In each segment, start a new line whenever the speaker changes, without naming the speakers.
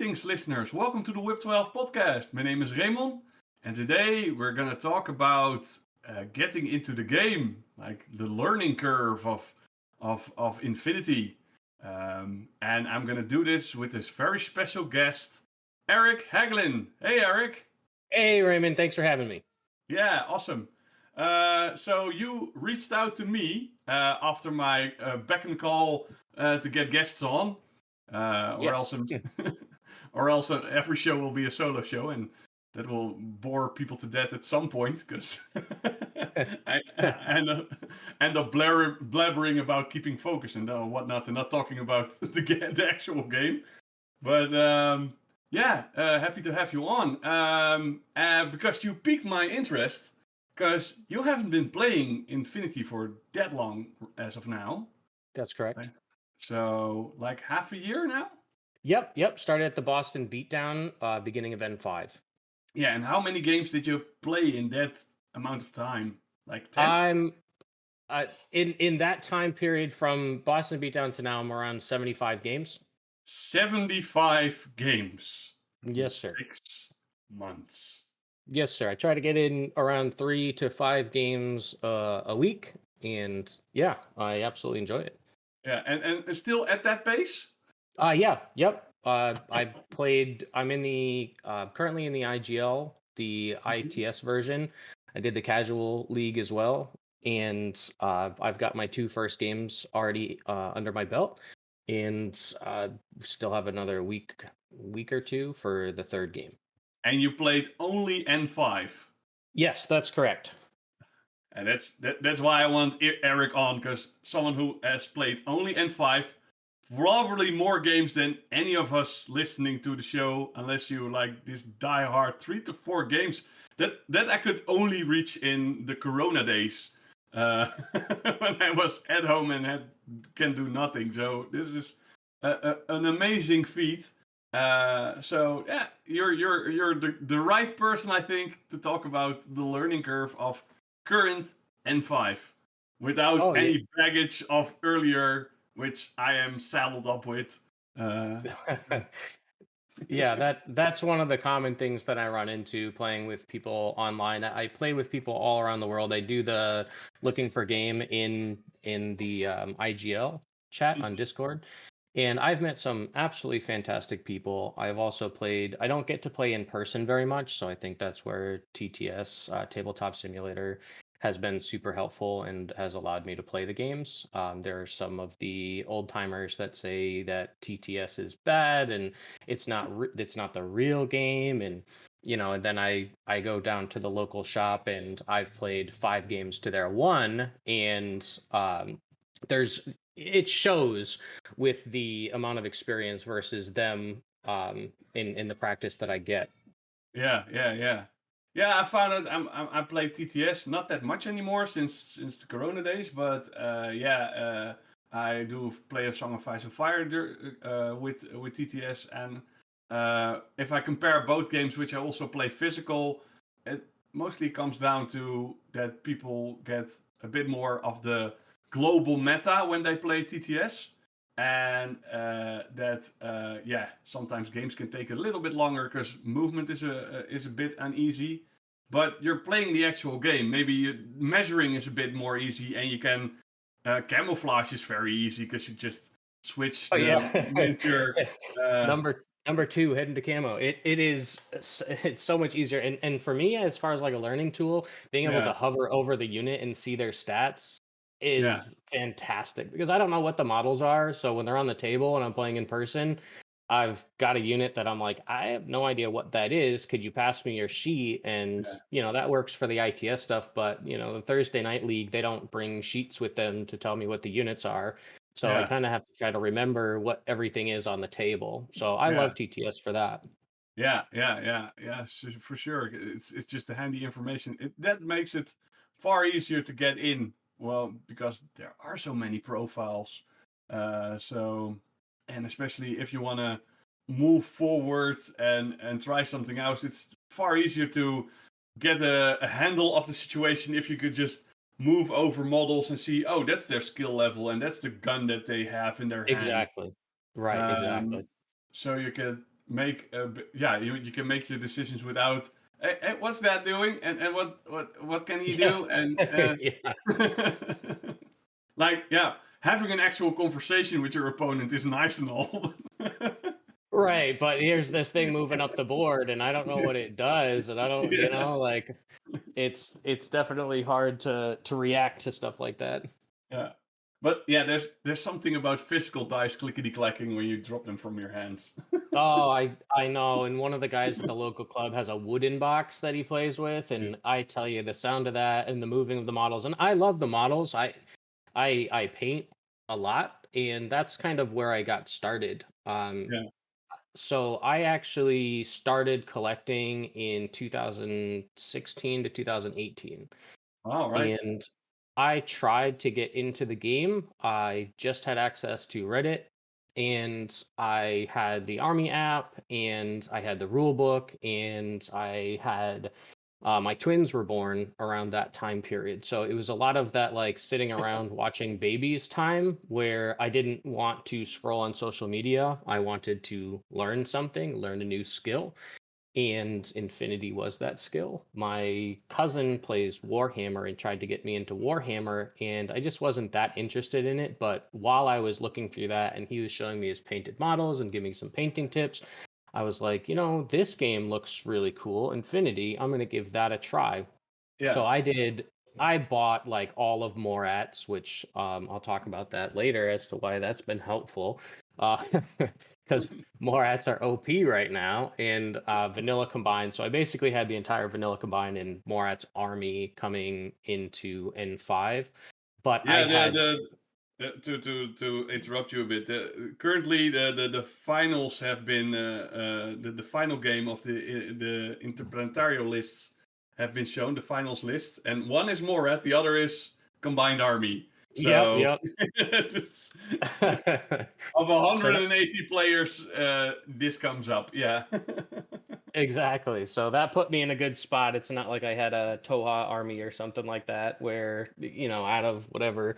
Greetings, listeners. Welcome to the Whip 12 podcast. My name is Raymond, and today we're going to talk about getting into the game, like the learning curve of Infinity. And I'm going to do this with this very special guest, Eric Hagelin. Hey, Eric.
Hey, Raymond. Thanks for having me.
Yeah, awesome. So you reached out to me after my beck and call to get guests on, or else,
Yes.
or else every show will be a solo show, and that will bore people to death at some point because I end up blabbering about keeping focus and whatnot, and not talking about the actual game. But happy to have you on because you piqued my interest. Because you haven't been playing Infinity for that long as of now.
That's correct.
Right? So, like half a year now?
Yep. Started at the Boston Beatdown, beginning of N5.
Yeah, and how many games did you play in that amount of time? Like 10?
I'm in that time period from Boston Beatdown to now, I'm around 75 games.
75 games.
Yes, sir.
6 months.
Yes, sir. I try to get in around 3 to 5 games a week, and yeah, I absolutely enjoy it.
Yeah, and still at that pace?
Yep. I'm in the currently in the IGL, the ITS version. I did the casual league as well, and I've got my 2 first games already under my belt, and still have another week or two for the third game.
And you played only N5.
Yes, that's correct.
And that's why I want Eric on, because someone who has played only N5, probably more games than any of us listening to the show, unless you like this die-hard 3 to 4 games that I could only reach in the Corona days when I was at home and can do nothing. So this is an amazing feat. So yeah, you're the right person, I think, to talk about the learning curve of current N5 without any baggage of earlier, which I am saddled up with.
Yeah, that's one of the common things that I run into playing with people online. I play with people all around the world. I do the looking for game in the IGL chat on Discord. And I've met some absolutely fantastic people. I've also played, I don't get to play in person very much, so I think that's where TTS, Tabletop Simulator, has been super helpful and has allowed me to play the games. There are some of the old timers that say that TTS is bad and it's not the real game, and and then I go down to the local shop and I've played 5 games to their 1, and it shows with the amount of experience versus them in the practice that I get.
Yeah, I found out I play TTS not that much anymore since the Corona days, but I do play a Song of Ice and Fire with TTS, and if I compare both games, which I also play physical, it mostly comes down to that people get a bit more of the global meta when they play TTS, and sometimes games can take a little bit longer because movement is a bit uneasy, but you're playing the actual game. Maybe measuring is a bit more easy, and you can camouflage is very easy because you just switch the miniature.
Number 2, heading to camo. It's so much easier, and for me, as far as like a learning tool, being able to hover over the unit and see their stats is fantastic, because I don't know what the models are. So when they're on the table and I'm playing in person, I've got a unit that I'm like, I have no idea what that is. Could you pass me your sheet? And that works for the ITS stuff, but the Thursday night league, they don't bring sheets with them to tell me what the units are. So I kind of have to try to remember what everything is on the table. So I love TTS for that.
Yeah, for sure. It's just a handy information. That makes it far easier to get in. Well, because there are so many profiles. And especially if you want to move forward and try something else, it's far easier to get a handle of the situation if you could just move over models and see, oh, that's their skill level and that's the gun that they have in their hand.
Exactly. Right, exactly.
So you could make you can make your decisions without hey, what's that doing and what can he
Yeah.
do and
Yeah.
like having an actual conversation with your opponent is nice and all.
Right, but here's this thing moving up the board and I don't know what it does and I don't,
Yeah.
like it's definitely hard to react to stuff like that.
Yeah. But yeah, there's something about physical dice clickety clacking when you drop them from your hands.
Oh, I know, and one of the guys at the local club has a wooden box that he plays with, and I tell you, the sound of that and the moving of the models, and I love the models. I paint a lot, and that's kind of where I got started.
Yeah.
So I actually started collecting in 2016 to 2018.
All right.
And I tried to get into the game. I just had access to Reddit, and I had the Army app, and I had the rule book, and I had my twins were born around that time period. So it was a lot of that, like sitting around watching babies time, where I didn't want to scroll on social media. I wanted to learn something, learn a new skill, and Infinity was that skill. My cousin plays Warhammer and tried to get me into Warhammer, and I just wasn't that interested in it. But while I was looking through that and he was showing me his painted models and giving me some painting tips, I was like, this game looks really cool. Infinity, I'm going to give that a try.
Yeah.
So I did. I bought like all of Morat's, which I'll talk about that later as to why that's been helpful. Because Morat's are OP right now, and Vanilla combined. So I basically had the entire Vanilla combined in Morat's army coming into N5. But I
Yeah,
had,
to interrupt you a bit. Currently, the finals have been the final game of the Interplanetario lists have been shown. The finals list, and one is Morad, the other is Combined Army.
yep,
So
yep.
it's- of
So
180 players, this comes up. Yeah.
exactly. So that put me in a good spot. It's not like I had a Toha army or something like that where, out of whatever.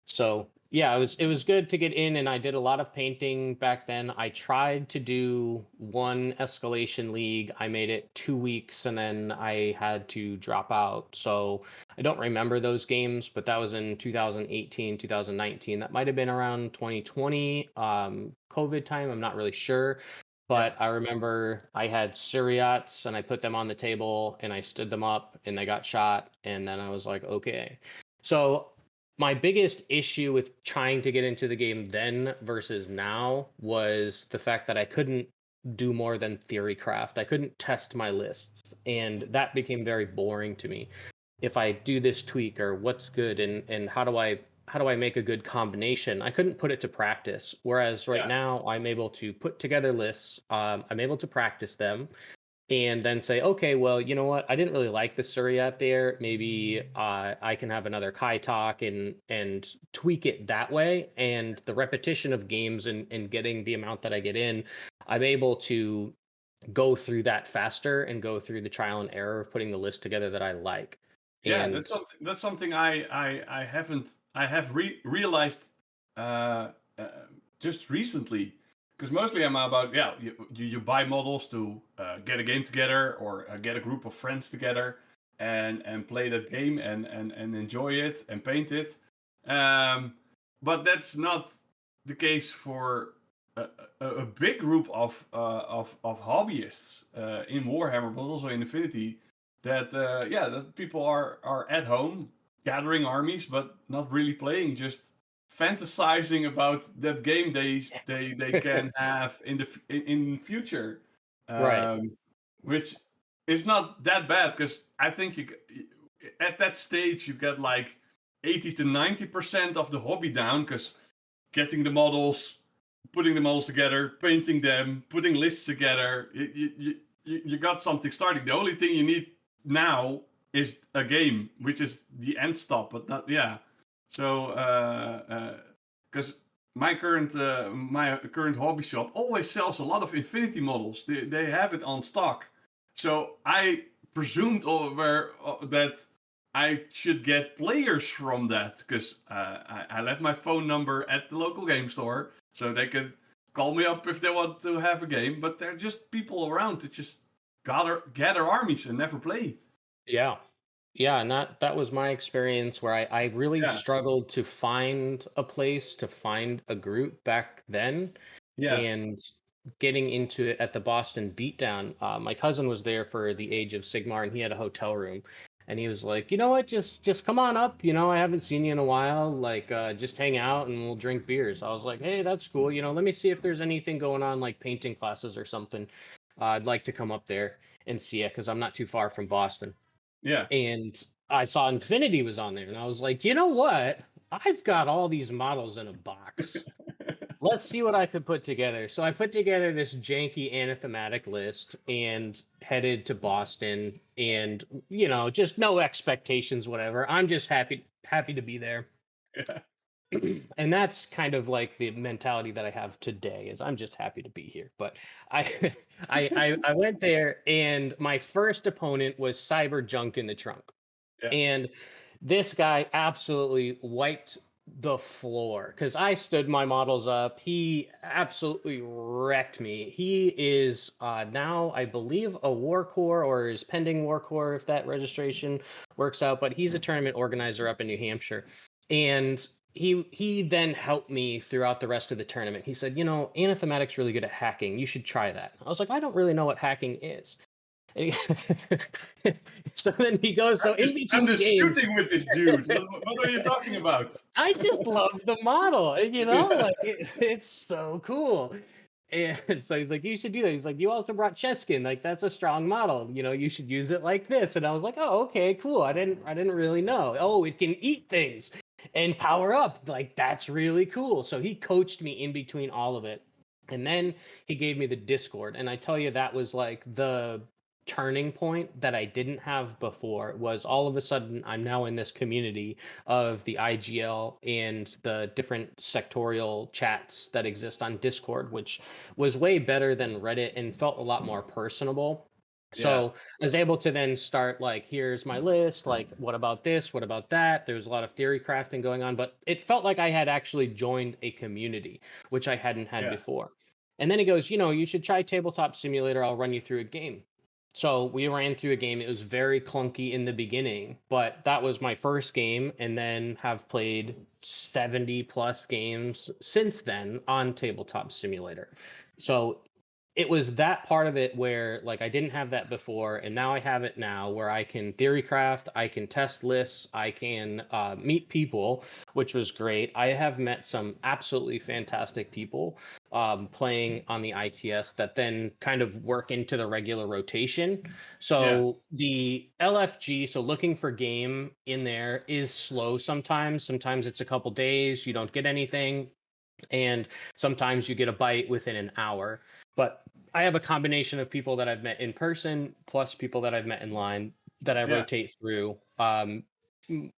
So yeah, it was good to get in, and I did a lot of painting back then. I tried to do one escalation league. I made it 2 weeks and then I had to drop out. So I don't remember those games, but that was in 2018, 2019. That might have been around 2020, COVID time. I'm not really sure.
Yeah.
But I remember I had Syriats and I put them on the table and I stood them up and they got shot. And then I was like, okay. So my biggest issue with trying to get into the game then versus now was the fact that I couldn't do more than theory craft. I couldn't test my lists. And that became very boring to me. If I do this tweak or what's good and how do I make a good combination? I couldn't put it to practice. Whereas right
Yeah.
now I'm able to put together lists. I'm able to practice them and then say, okay, well, you know what? I didn't really like the Suryat there. Maybe I can have another Kai talk and tweak it that way. And the repetition of games and getting the amount that I get in, I'm able to go through that faster and go through the trial and error of putting the list together that I like.
Yeah,
And
that's something I haven't I have realized uh, uh, just recently, because mostly I'm about you buy models to get a game together or get a group of friends together and play that game and enjoy it and paint it, but that's not the case for a big group of hobbyists in Warhammer, but also in Infinity that that people are at home gathering armies but not really playing, just fantasizing about that game they can have in future,
right.
um, which is not that bad because I think at that stage you get like 80 to 90% of the hobby down because getting the models, putting the models together, painting them, putting lists together, you got something starting. The only thing you need now is a game, which is the end stop, but not So, because my current hobby shop always sells a lot of Infinity models. They have it on stock, so I presumed that I should get players from that because I left my phone number at the local game store so they could call me up if they want to have a game. But they're just people around to just gather armies and never play.
Yeah. Yeah, and that was my experience where I really
Yeah,
struggled to find a place, to find a group back then.
yeah,
And getting into it at the Boston Beatdown, my cousin was there for the Age of Sigmar, and he had a hotel room, and he was like, you know what, just come on up. I haven't seen you in a while. Like, just hang out and we'll drink beers. I was like, hey, that's cool. Let me see if there's anything going on, like painting classes or something. I'd like to come up there and see it because I'm not too far from Boston.
yeah.
And I saw Infinity was on there, and I was like, you know what? I've got all these models in a box. Let's see what I could put together. So I put together this janky anathematic list and headed to Boston, and just no expectations, whatever. I'm just happy to be there.
Yeah.
And that's kind of like the mentality that I have today is I'm just happy to be here. But I I went there, and my first opponent was Cyber Junk in the Trunk.
Yeah.
And this guy absolutely wiped the floor because I stood my models up. He absolutely wrecked me. He is now, I believe, a war core or is pending war core if that registration works out. But he's a tournament organizer up in New Hampshire, and he then helped me throughout the rest of the tournament. He said, Anathematic's really good at hacking. You should try that. I was like, I don't really know what hacking is. So then he goes, so in
I'm
between
just
games,
shooting with this dude. What are you talking about?
I just love the model,
Yeah.
like it's so cool. And so he's like, you should do that. He's like, you also brought Cheskin, like that's a strong model. You should use it like this. And I was like, oh, okay, cool. I didn't really know. Oh, it can eat things and power up. Like that's really cool. So he coached me in between all of it. And then he gave me the Discord. And I tell you, that was like the turning point that I didn't have before. Was all of a sudden I'm now in this community of the IGL and the different sectorial chats that exist on Discord, which was way better than Reddit and felt a lot more personable.
Yeah.
So I was able to then start like, here's my list, like what about this, what about that? There's a lot of theory crafting going on, but it felt like I had actually joined a community, which I hadn't had
Yeah.
before. And then he goes, you should try Tabletop Simulator. I'll run you through a game. So we ran through a game. It was very clunky in the beginning, but that was my first game, and then have played 70 plus games since then on Tabletop Simulator. So it was that part of it where like I didn't have that before, and now I have it now where I can theory craft, I can test lists, I can meet people, which was great. I have met some absolutely fantastic people playing on the ITS that then kind of work into the regular rotation.
Yeah.
So the LFG, so looking for game in there, is slow sometimes. Sometimes it's a couple days, you don't get anything, and sometimes you get a bite within an hour. But I have a combination of people that I've met in person plus people that I've met in line that I
Yeah.
rotate through.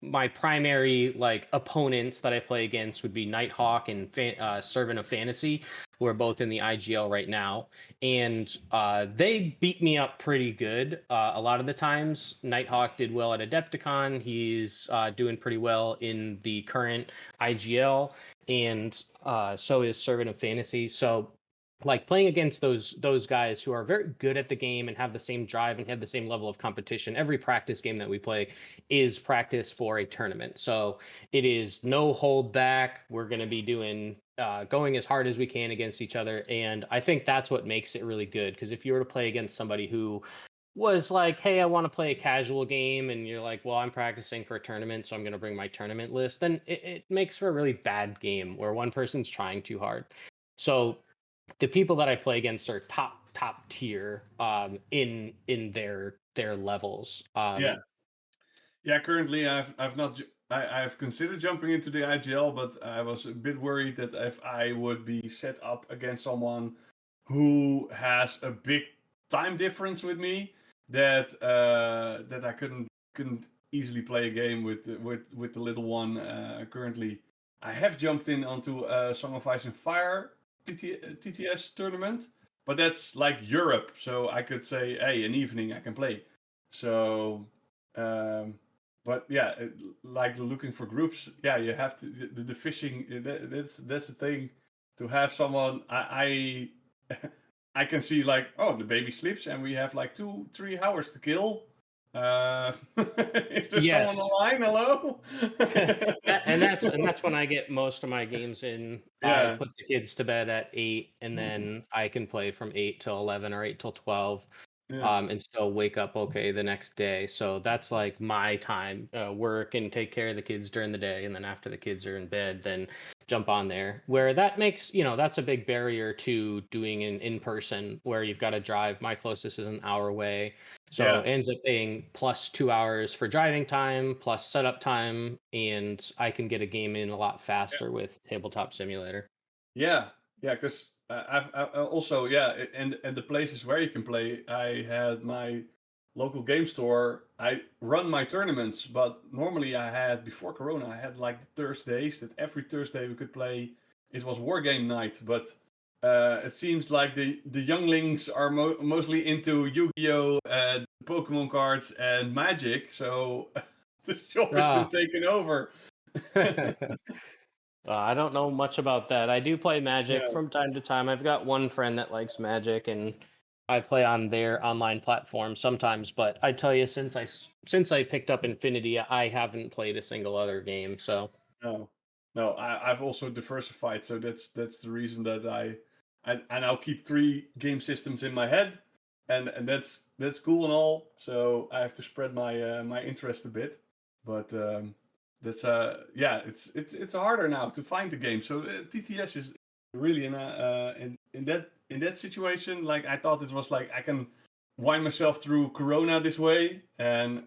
My primary like opponents that I play against would be Nighthawk and Servant of Fantasy, who are both in the IGL right now, and they beat me up pretty good. A lot of the times, Nighthawk did well at Adepticon. He's doing pretty well in the current IGL, and so is Servant of Fantasy. So like playing against those guys who are very good at the game and have the same drive and have the same level of competition. Every practice game that we play is practice for a tournament, so it is no hold back. We're going to be doing going as hard as we can against each other, and I think that's what makes it really good, because if you were to play against somebody who was like, hey, I want to play a casual game, and you're like, well, I'm practicing for a tournament, so I'm going to bring my tournament list, then it makes for a really bad game where one person's trying too hard. So the people that I play against are top tier in their levels.
Yeah. Yeah. Currently, I've not. I've considered jumping into the IGL, but I was a bit worried that if I would be set up against someone who has a big time difference with me, that I couldn't easily play a game with the little one. Currently, I have jumped in onto Song of Ice and Fire TTS tournament, but that's like Europe, so I could say, hey, an evening I can play. So, but yeah, like looking for groups, yeah, you have to the fishing. That's the thing to have someone I can see like, oh, the baby sleeps and we have like 2-3 hours to kill. Is there someone
Yes.
online? Hello?
And that's when I get most of my games in. I
Yeah,
put the kids to bed at 8, and then I can play from 8 till 11 or 8 till 12,
yeah,
and still wake up okay the next day. So that's like my time, work and take care of the kids during the day, and then after the kids are in bed, then jump on there. Where that makes, that's a big barrier to doing in person, where you've got to drive. My closest is an hour away. So
yeah,
it ends up being plus 2 hours for driving time, plus setup time, and I can get a game in a lot faster with Tabletop Simulator.
yeah, yeah. Because I also, yeah, and the places where you can play, I had my local game store. I run my tournaments, but normally I had before Corona, I had like the Thursdays that every Thursday we could play. It was war game night, but it seems like the younglings are mostly into Yu-Gi-Oh, Pokemon cards, and Magic. So the shop has been
Ah.
taken over.
I don't know much about that. I do play Magic
Yeah.
from time to time. I've got one friend that likes Magic, and I play on their online platform sometimes. But I tell you, since I picked up Infinity, I haven't played a single other game. So
No, no. I've also diversified, so that's the reason that I now keep 3 game systems in my head, and that's cool and all. So I have to spread my interest a bit, but that's yeah, it's harder now to find the game. So TTS is really in that situation. Like I thought it was like I can wind myself through Corona this way and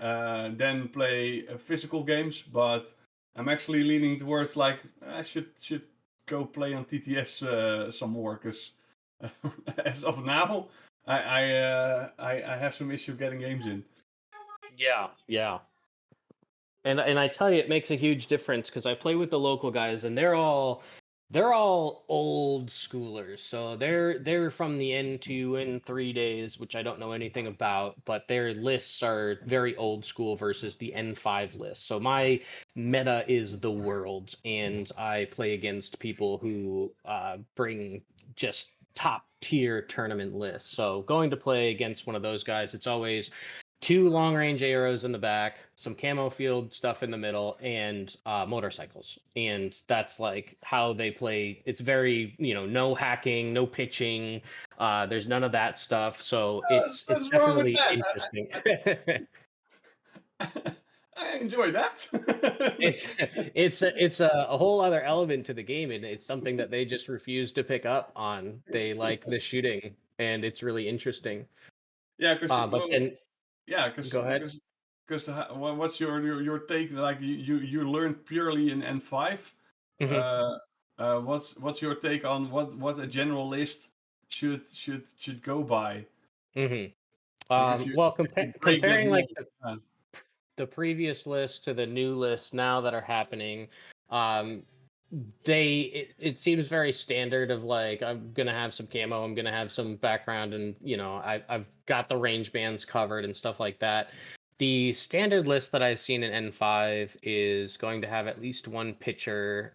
then play physical games, but I'm actually leaning towards like I should go play on TTS some more because as of now I have some issue getting games in.
yeah, yeah. And I tell you, it makes a huge difference because I play with the local guys, and they're all old schoolers. So they're from the N2 N3 days, which I don't know anything about, but their lists are very old school versus the N5 list. So my meta is the world, and I play against people who bring just top tier tournament lists. So going to play against one of those guys, it's always two long range arrows in the back, some camo field stuff in the middle, and motorcycles. And that's like how they play. It's very, no hacking, no pitching. There's none of that stuff. So it's
What's wrong with
definitely
that?
interesting.
I enjoy that.
It's a whole other element to the game, and it's something that they just refuse to pick up on. They like the shooting, and it's really interesting.
Yeah, because
But then
yeah, because
go ahead.
because what's your take? Like you learned purely in N5.
Hmm.
What's your take on what a general list should go by?
Hmm.
Like
Well,
if you break that
comparing like
mold.
the previous list to the new lists now that are happening, um, it seems very standard of like I'm gonna have some camo, I'm gonna have some background, and I've got the range bands covered and stuff like that. The standard list that I've seen in N5 is going to have at least one pitcher.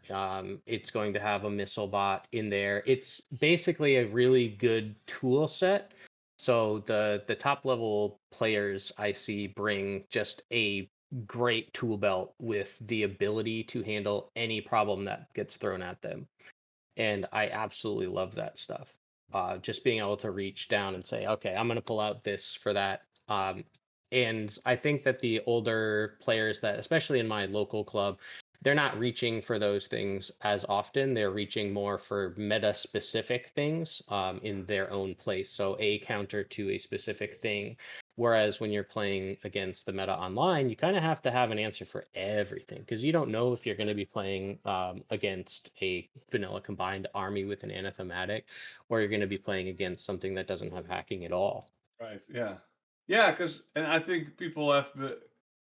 It's going to have a missile bot in there. It's basically a really good tool set. So the top level players I see bring just a great tool belt with the ability to handle any problem that gets thrown at them. And I absolutely love that stuff. Just being able to reach down and say, okay, I'm going to pull out this for that. And I think that the older players that, especially in my local club, they're not reaching for those things as often. They're reaching more for meta specific things in their own place. So a counter to a specific thing. Whereas when you're playing against the meta online, you kind of have to have an answer for everything because you don't know if you're going to be playing against a vanilla combined army with an anathematic, or you're going to be playing against something that doesn't have hacking at all.
Right. Yeah. Yeah. Because and I think people have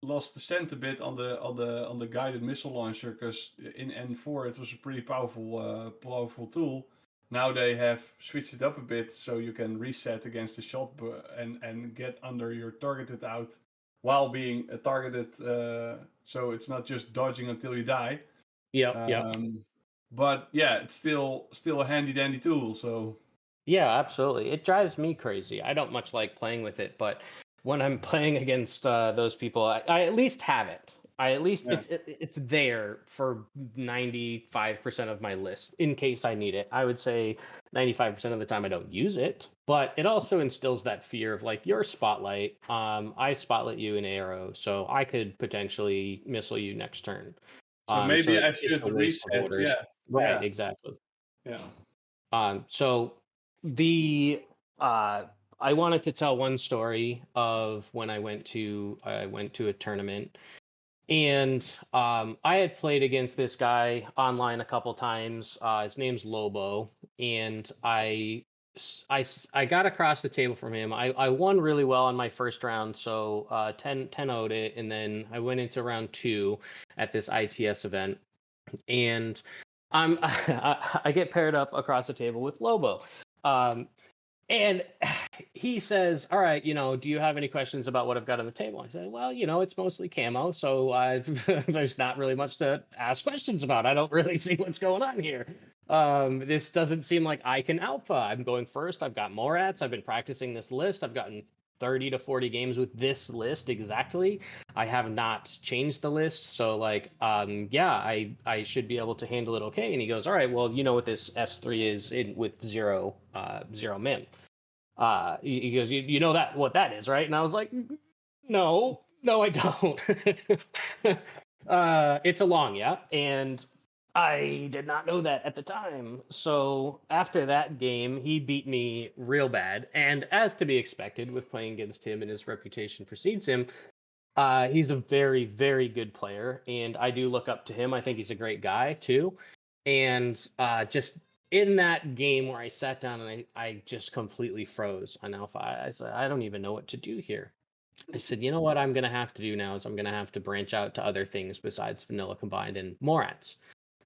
lost the scent a bit on the guided missile launcher. Because in N4 it was a pretty powerful tool. Now they have switched it up a bit so you can reset against the shot and get under your targeted out while being targeted. So it's not just dodging until you die.
Yep, yep.
Um, but yeah, it's still a handy dandy tool. So
Yeah, absolutely. It drives me crazy. I don't much like playing with it, but when I'm playing against those people, I at least have it. I at least
yeah.
it's there for 95% of my list in case I need it. I would say 95% of the time I don't use it, but it also instills that fear of like your spotlight. I spotlight you in arrow, so I could potentially missile you next turn.
So
So
maybe I
it's
should
a waste of
reset.
orders.
Yeah,
Right,
yeah,
exactly.
yeah,
So the uh, I wanted to tell one story of when I went to a tournament, and I had played against this guy online a couple times. His name's Lobo, and I got across the table from him. I won really well on my first round, so 10-0'd it, and then I went into round two at this ITS event, and I get paired up across the table with Lobo. Um, and he says, "All right, do you have any questions about what I've got on the table?" I said, "Well, it's mostly camo, so there's not really much to ask questions about. I don't really see what's going on here. This doesn't seem like I can alpha. I'm going first. I've got Morats. I've been practicing this list. I've gotten 30 to 40 games with this list exactly. I have not changed the list, so like, yeah, I should be able to handle it okay." And he goes, "All right, well, you know what this S3 is with zero min." He goes, you know that what that is, right?" And I was like, no, I don't." It's a long, yeah, and I did not know that at the time. So after that game, he beat me real bad, and as to be expected with playing against him and his reputation precedes him, he's a very, very good player, and I do look up to him. I think he's a great guy too. And just in that game where I sat down and I just completely froze on Alpha, I said, I don't even know what to do here. I said, you know what I'm going to have to do now is I'm going to have to branch out to other things besides vanilla combined and Morats.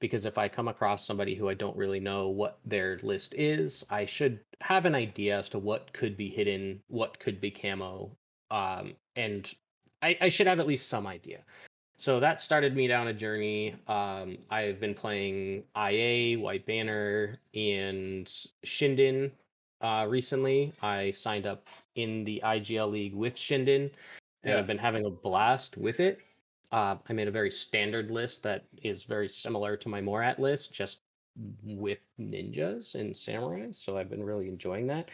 Because if I come across somebody who I don't really know what their list is, I should have an idea as to what could be hidden, what could be camo, and I should have at least some idea. So that started me down a journey. I've been playing IA, White Banner, and Shinden recently. I signed up in the IGL League with Shinden, and
yeah,
I've been having a blast with it. I made a very standard list that is very similar to my Morat list, just with ninjas and samurais. So I've been really enjoying that.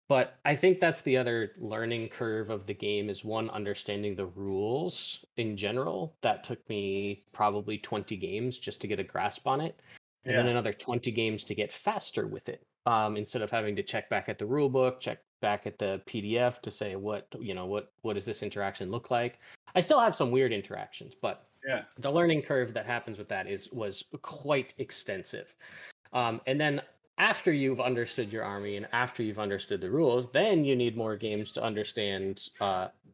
But I think that's the other learning curve of the game is one, understanding the rules in general. That took me probably 20 games just to get a grasp on it, and then
yeah,
another 20 games to get faster with it. Instead of having to check back at the rule book, check back at the PDF to say what does this interaction look like. I still have some weird interactions, but
yeah,
the learning curve that happens with that was quite extensive. And then after you've understood your army and after you've understood the rules, then you need more games to understand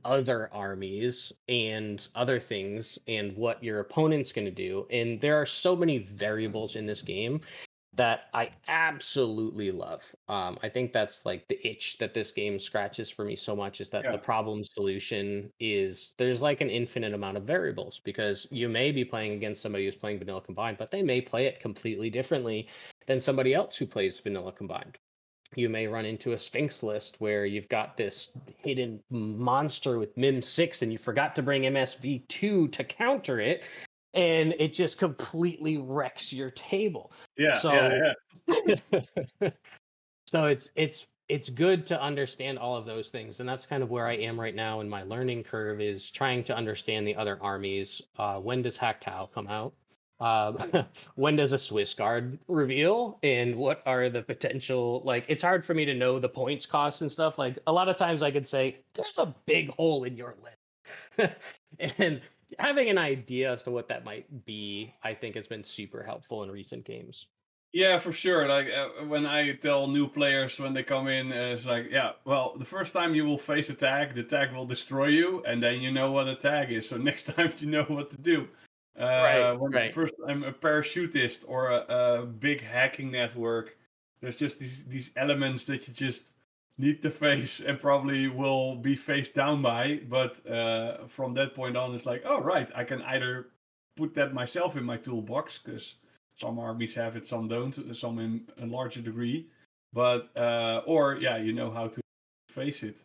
other armies and other things and what your opponent's going to do. And there are so many variables in this game that I absolutely love. I think that's like the itch that this game scratches for me so much is that the
yeah,
problem solution is there's like an infinite amount of variables because you may be playing against somebody who's playing vanilla combined, but they may play it completely differently than somebody else who plays vanilla combined. You may run into a Sphinx list where you've got this hidden monster with Mim 6 and you forgot to bring MSV2 to counter it, and it just completely wrecks your table.
yeah, yeah,
So
yeah,
so it's good to understand all of those things, and that's kind of where I am right now in my learning curve is trying to understand the other armies. When does Haktau come out? When does a Swiss Guard reveal? And what are the potential, like, it's hard for me to know the points cost and stuff. Like, a lot of times I could say, there's a big hole in your list. And having an idea as to what that might be, I think has been super helpful in recent games.
yeah, for sure. Like when I tell new players when they come in, it's like, yeah, well, the first time you will face a tag, the tag will destroy you, and then you know what a tag is. So next time you know what to do.
Right,
When
right.
first I'm a parachutist or a big hacking network, there's just these elements that you just need to face and probably will be faced down by. But from that point on, it's like, oh right, I can either put that myself in my toolbox because Some armies have it, some don't, some in a larger degree. But or yeah, you know how to face it.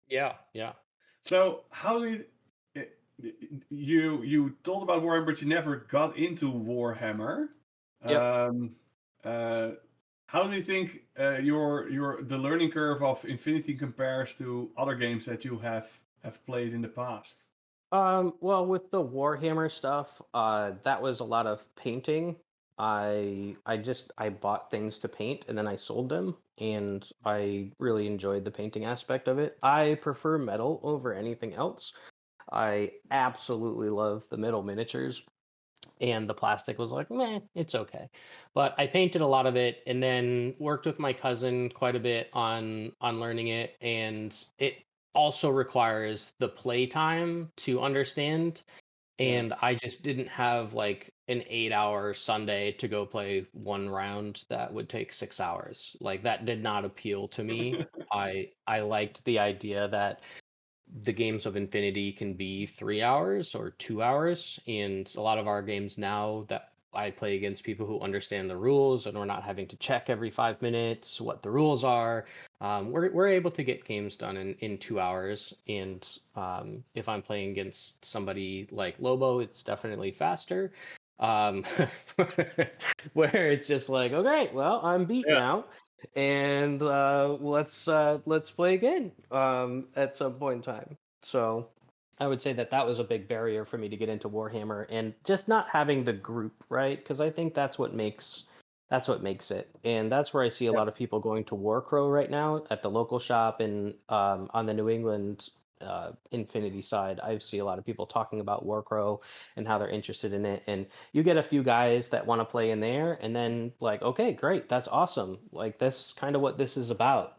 Yeah, yeah.
So how did eh, you told about Warhammer, but you never got into Warhammer?
Yep.
Um, uh, how do you think your the learning curve of Infinity compares to other games that you have played in the past?
Well, with the Warhammer stuff, that was a lot of painting. I bought things to paint and then I sold them, and I really enjoyed the painting aspect of it. I prefer metal over anything else. I absolutely love the metal miniatures, and the plastic was like, meh, it's okay. But I painted a lot of it and then worked with my cousin quite a bit on learning it, and it also requires the play time to understand,
Yeah.
and I just didn't have like an 8 hour Sunday to go play one round that would take 6 hours. Like that did not appeal to me. I liked the idea that the games of Infinity can be 3 hours or 2 hours. And a lot of our games now that I play against people who understand the rules, and we're not having to check every 5 minutes what the rules are. We're able to get games done in 2 hours. And if I'm playing against somebody like Lobo, it's definitely faster. Um, where it's just like, okay, well, I'm beat
Yeah.
now, and let's play again at some point in time. So I would say that that was a big barrier for me to get into Warhammer, and just not having the group, right? Because I think that's what makes it, and that's where I see a
Yeah.
lot of people going to Warcrow right now at the local shop, and on the New England Infinity side, I see a lot of people talking about Warcrow and how they're interested in it, and you get a few guys that want to play in there, and then like, okay, great, that's awesome. Like this kind of what this is about.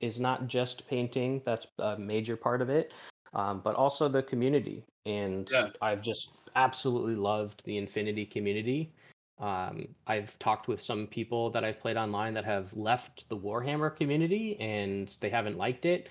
Is not just painting, that's a major part of it, but also the community. And
Yeah.
I've just absolutely loved the Infinity community. I've talked with some people that I've played online that have left the Warhammer community and they haven't liked it.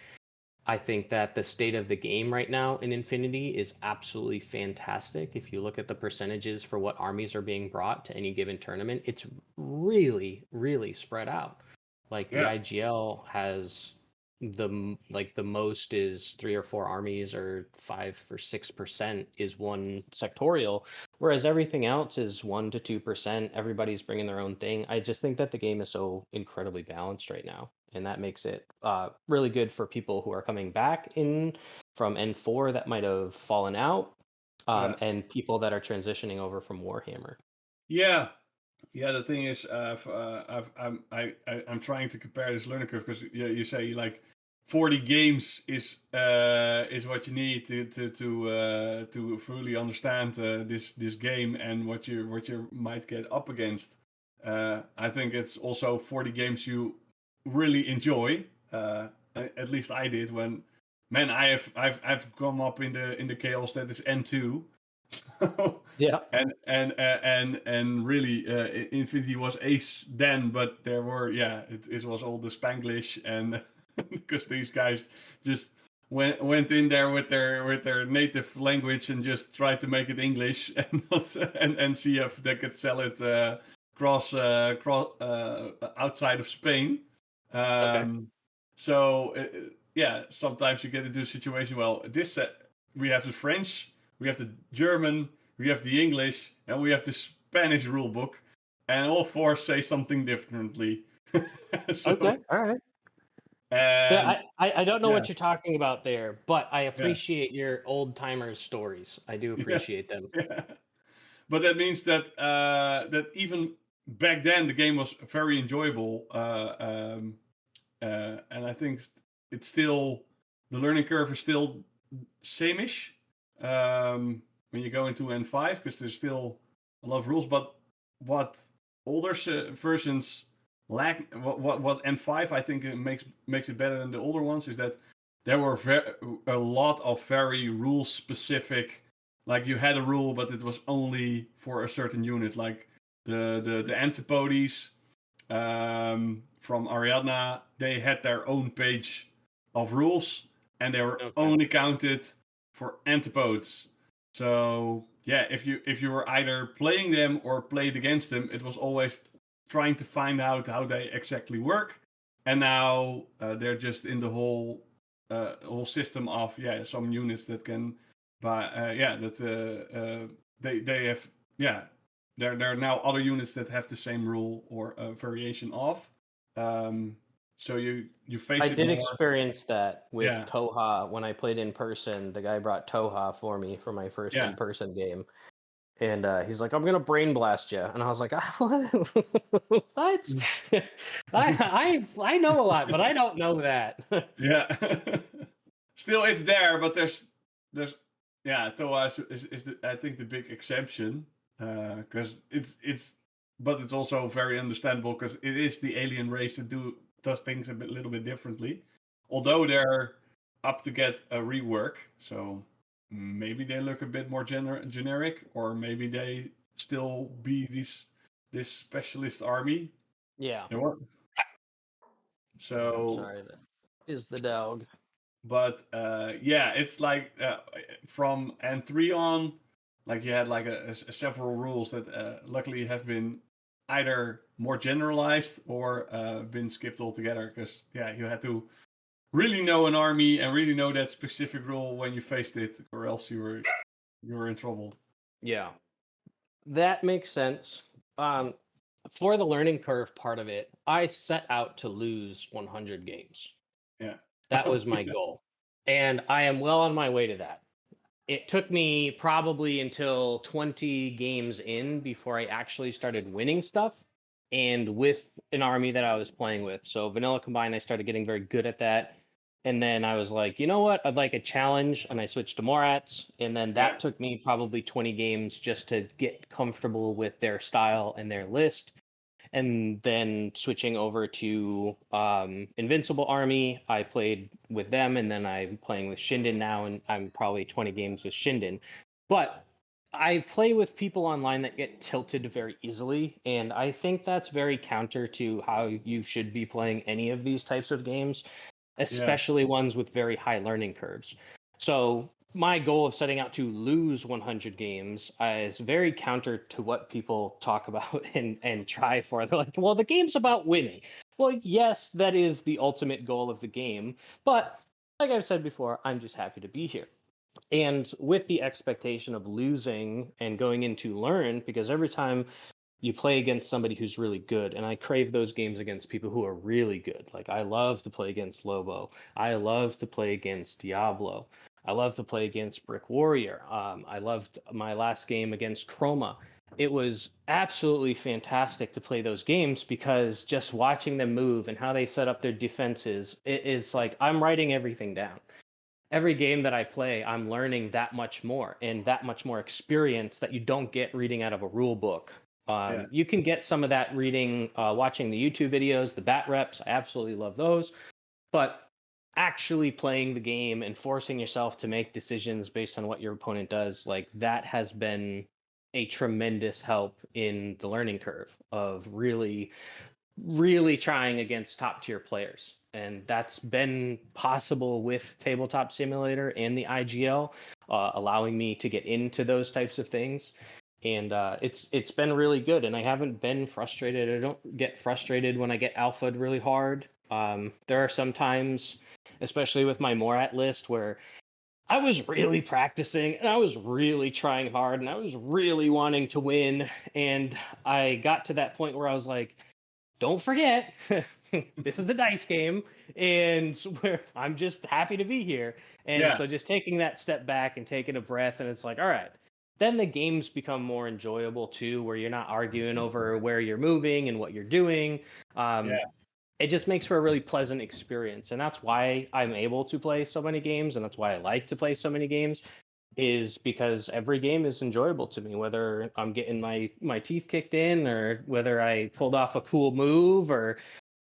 I think that the state of the game right now in Infinity is absolutely fantastic. If you look at the percentages for what armies are being brought to any given tournament, it's really, really spread out. Like the
Yeah.
IGL has the most is 3 or 4 armies, or 5 or 6% is one sectorial, whereas everything else is 1 to 2%. Everybody's bringing their own thing. I just think that the game is so incredibly balanced right now, and that makes it really good for people who are coming back in from N4 that might have fallen out,
Yeah.
and people that are transitioning over from Warhammer.
Yeah. Yeah, the thing is, I'm trying to compare this learning curve because you say like 40 games is what you need to fully understand this game and what you might get up against. I think it's also 40 games you really enjoy. At least I did when, man, I've come up in the chaos that is N2.
Yeah.
And really, Infinity was ace then, but there were, yeah, it was all the Spanglish, and because these guys just went in there with their native language and just tried to make it English and not, and see if they could sell it cross outside of Spain.
Okay.
Um, so yeah, sometimes you get into a situation. Well, this we have the French, we have the German, we have the English, and we have the Spanish rule book, and all four say something differently.
Okay.
So,
All right. Yeah,
and
I don't know
yeah,
what you're talking about there, but I
yeah,
appreciate your old timers stories. I do
yeah,
appreciate them.
yeah. But that means that even back then the game was very enjoyable, and I think it's still the learning curve is still same-ish when you go into N5 because there's still a lot of rules. But what older versions lack, what N5 I think it makes it better than the older ones is that there were a lot of very rule specific. Like you had a rule, but it was only for a certain unit. Like the antipodes from Ariadna, they had their own page of rules, and they were
Okay.
only counted for antipodes. So yeah, if you were either playing them or played against them, it was always trying to find out how they exactly work. And now they're just in the whole system of some units that can buy they have there are now other units that have the same rule or a variation of. Um, so you
I
face it
did
more.
experience that with
Yeah,
Toha when I played in person. The guy brought Toha for me for my first
yeah.
in-person game, and he's like, "I'm gonna brain blast you," and I was like, "What? I know a lot, but I don't know that."
Yeah. Still, it's there, but there's Toa is I think the big exception because it's but it's also very understandable because it is the alien race that does things little bit differently, although they're up to get a rework. So maybe they look a bit more generic, or maybe they still be this specialist army.
Yeah.
You know what? So
Sorry, that is the dog.
but yeah, it's like from N3 on, like you had like several rules that luckily have been either more generalized or been skipped altogether. Because yeah, you had to really know an army and really know that specific rule when you faced it, or else you were in trouble.
Yeah, that makes sense. Um, for the learning curve part of it, I set out to lose 100 games.
Yeah.
That was my goal. And I am well on my way to that. It took me probably until 20 games in before I actually started winning stuff and with an army that I was playing with. So vanilla combined, I started getting very good at that. And then I was like, you know what? I'd like a challenge. And I switched to Morats. And then
Yeah.
that took me probably 20 games just to get comfortable with their style and their list. And then switching over to Invincible Army, I played with them, and then I'm playing with Shinden now, and I'm probably 20 games with Shinden. But I play with people online that get tilted very easily, and I think that's very counter to how you should be playing any of these types of games,
Yeah.
especially ones with very high learning curves. So my goal of setting out to lose 100 games is very counter to what people talk about and try for. They're like, well, the game's about winning. Well, yes, that is the ultimate goal of the game, but like I've said before, I'm just happy to be here. And with the expectation of losing and going in to learn, because every time you play against somebody who's really good, and I crave those games against people who are really good. Like I love to play against Lobo. I love to play against Diablo. I love to play against Brick Warrior. I loved my last game against Chroma. It was absolutely fantastic to play those games because just watching them move and how they set up their defenses, it's like I'm writing everything down. Every game that I play, I'm learning that much more and that much more experience that you don't get reading out of a rule book.
Yeah.
You can get some of that reading, watching the YouTube videos, the bat reps. I absolutely love those. But actually playing the game and forcing yourself to make decisions based on what your opponent does, like that has been a tremendous help in the learning curve of really trying against top tier players. And that's been possible with Tabletop Simulator and the IGL, allowing me to get into those types of things. And it's been really good. And I haven't been frustrated. I don't get frustrated when I get alphaed really hard. There are some times, especially with my Morat list, where I was really practicing and I was really trying hard and I was really wanting to win. And I got to that point where I was like, don't forget, this is a dice game, and where I'm just happy to be here. And
Yeah.
so just taking that step back and taking a breath, and it's like, all right, then the games become more enjoyable too, where you're not arguing over where you're moving and what you're doing. Um,
Yeah.
it just makes for a really pleasant experience, and that's why I'm able to play so many games, and that's why I like to play so many games is because every game is enjoyable to me, whether I'm getting my teeth kicked in or whether I pulled off a cool move or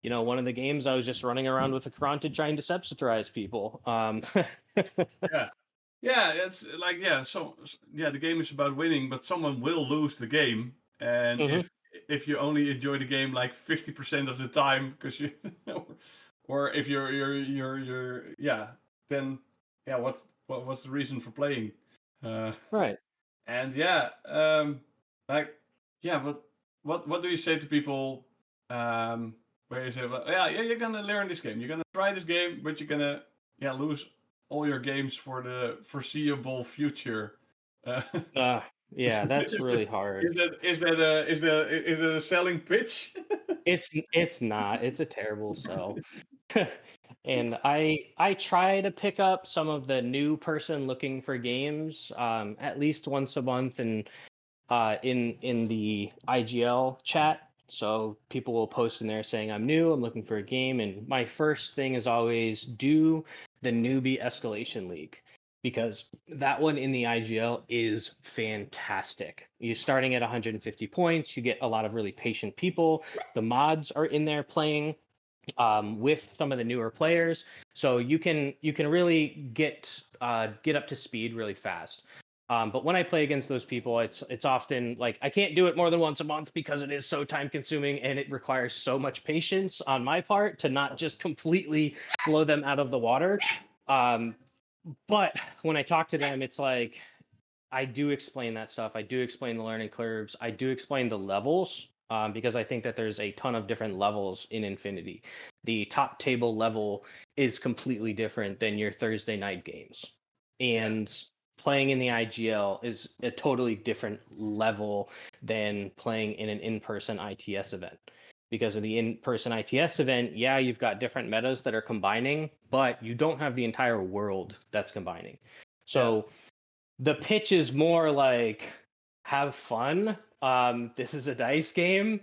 one of the games I was just running around with a Kronted trying to subsidize people.
Yeah. Yeah, it's like the game is about winning, but someone will lose the game, and
Mhm.
if you only enjoy the game like 50% of the time because you or if you're then what's the reason for playing? Uh,
Right.
And yeah, like yeah, but what do you say to people where you say, well, yeah, you're gonna learn this game, you're gonna try this game, but you're gonna lose all your games for the foreseeable future. Uh,
Uh, yeah, that's
is,
really hard.
is that a selling pitch?
It's not. It's a terrible sell. And I try to pick up some of the new person looking for games at least once a month, and in the IGL chat. So people will post in there saying, I'm new, I'm looking for a game. And my first thing is always do the newbie escalation league, because that one in the IGL is fantastic. You're starting at 150 points, you get a lot of really patient people. The mods are in there playing with some of the newer players, so you can really get up to speed really fast. But when I play against those people, it's often like I can't do it more than once a month because it is so time consuming and it requires so much patience on my part to not just completely blow them out of the water. Um, but when I talk to them, it's like I do explain that stuff. I do explain the learning curves. I do explain the levels, because I think that there's a ton of different levels in Infinity. The top table level is completely different than your Thursday night games.
Yeah,
And playing in the IGL is a totally different level than playing in an in-person ITS event. Because of the in-person ITS event, yeah, you've got different metas that are combining, but you don't have the entire world that's combining.
yeah,
So the pitch is more like have fun. This is a dice game.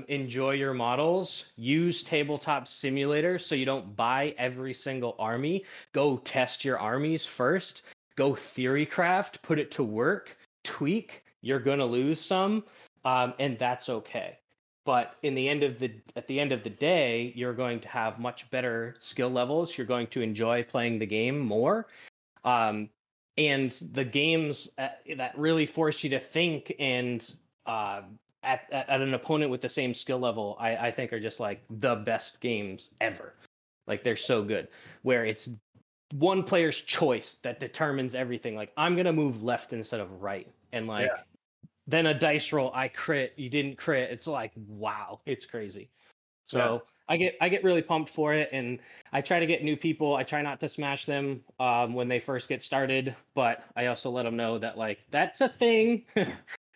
Enjoy your models. Use tabletop simulator so you don't buy every single army. Go test your armies first. Go theory craft. Put it to work. Tweak. You're gonna lose some, and that's okay. But at the end of the day, you're going to have much better skill levels. You're going to enjoy playing the game more. Um, and the games that really force you to think and uh, at an opponent with the same skill level, I think are just like the best games ever. Like they're so good, where it's one player's choice that determines everything. Like I'm gonna move left instead of right, and
yeah,
like then a dice roll, I crit, you didn't crit. It's like wow, it's crazy.
yeah.
So I get really pumped for it, and I try to get new people. I try not to smash them when they first get started, but I also let them know that like that's a thing,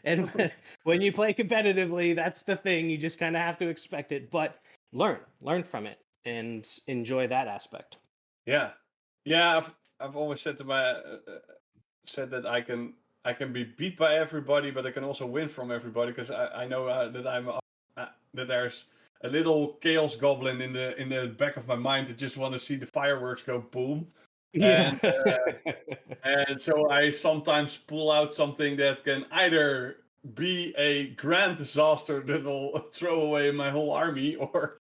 and when you play competitively, that's the thing. You just kind of have to expect it, but learn from it and enjoy that aspect.
Yeah, yeah. I've always said to my said that I can be beat by everybody, but I can also win from everybody because I know that that there's a little chaos goblin in the back of my mind that just want to see the fireworks go boom,
Yeah.
and and so I sometimes pull out something that can either be a grand disaster that will throw away my whole army, or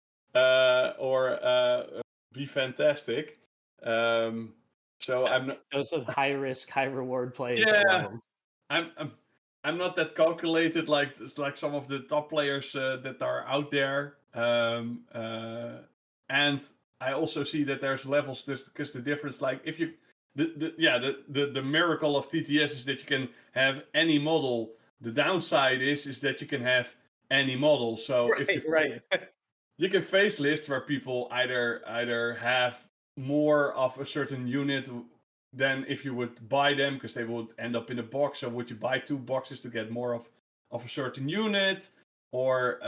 be fantastic. Um, so
Yeah.
I'm not,
Those are high risk, high reward plays. I love
yeah,
them.
I'm I'm I'm not that calculated like some of the top players that are out there. And I also see that there's levels just because the difference, like if you the miracle of TTS is that you can have any model. The downside is that you can have any model. So if
Right, right.
you can face lists where people either have more of a certain unit than if you would buy them because they would end up in a box. So would you buy two boxes to get more of a certain unit? Or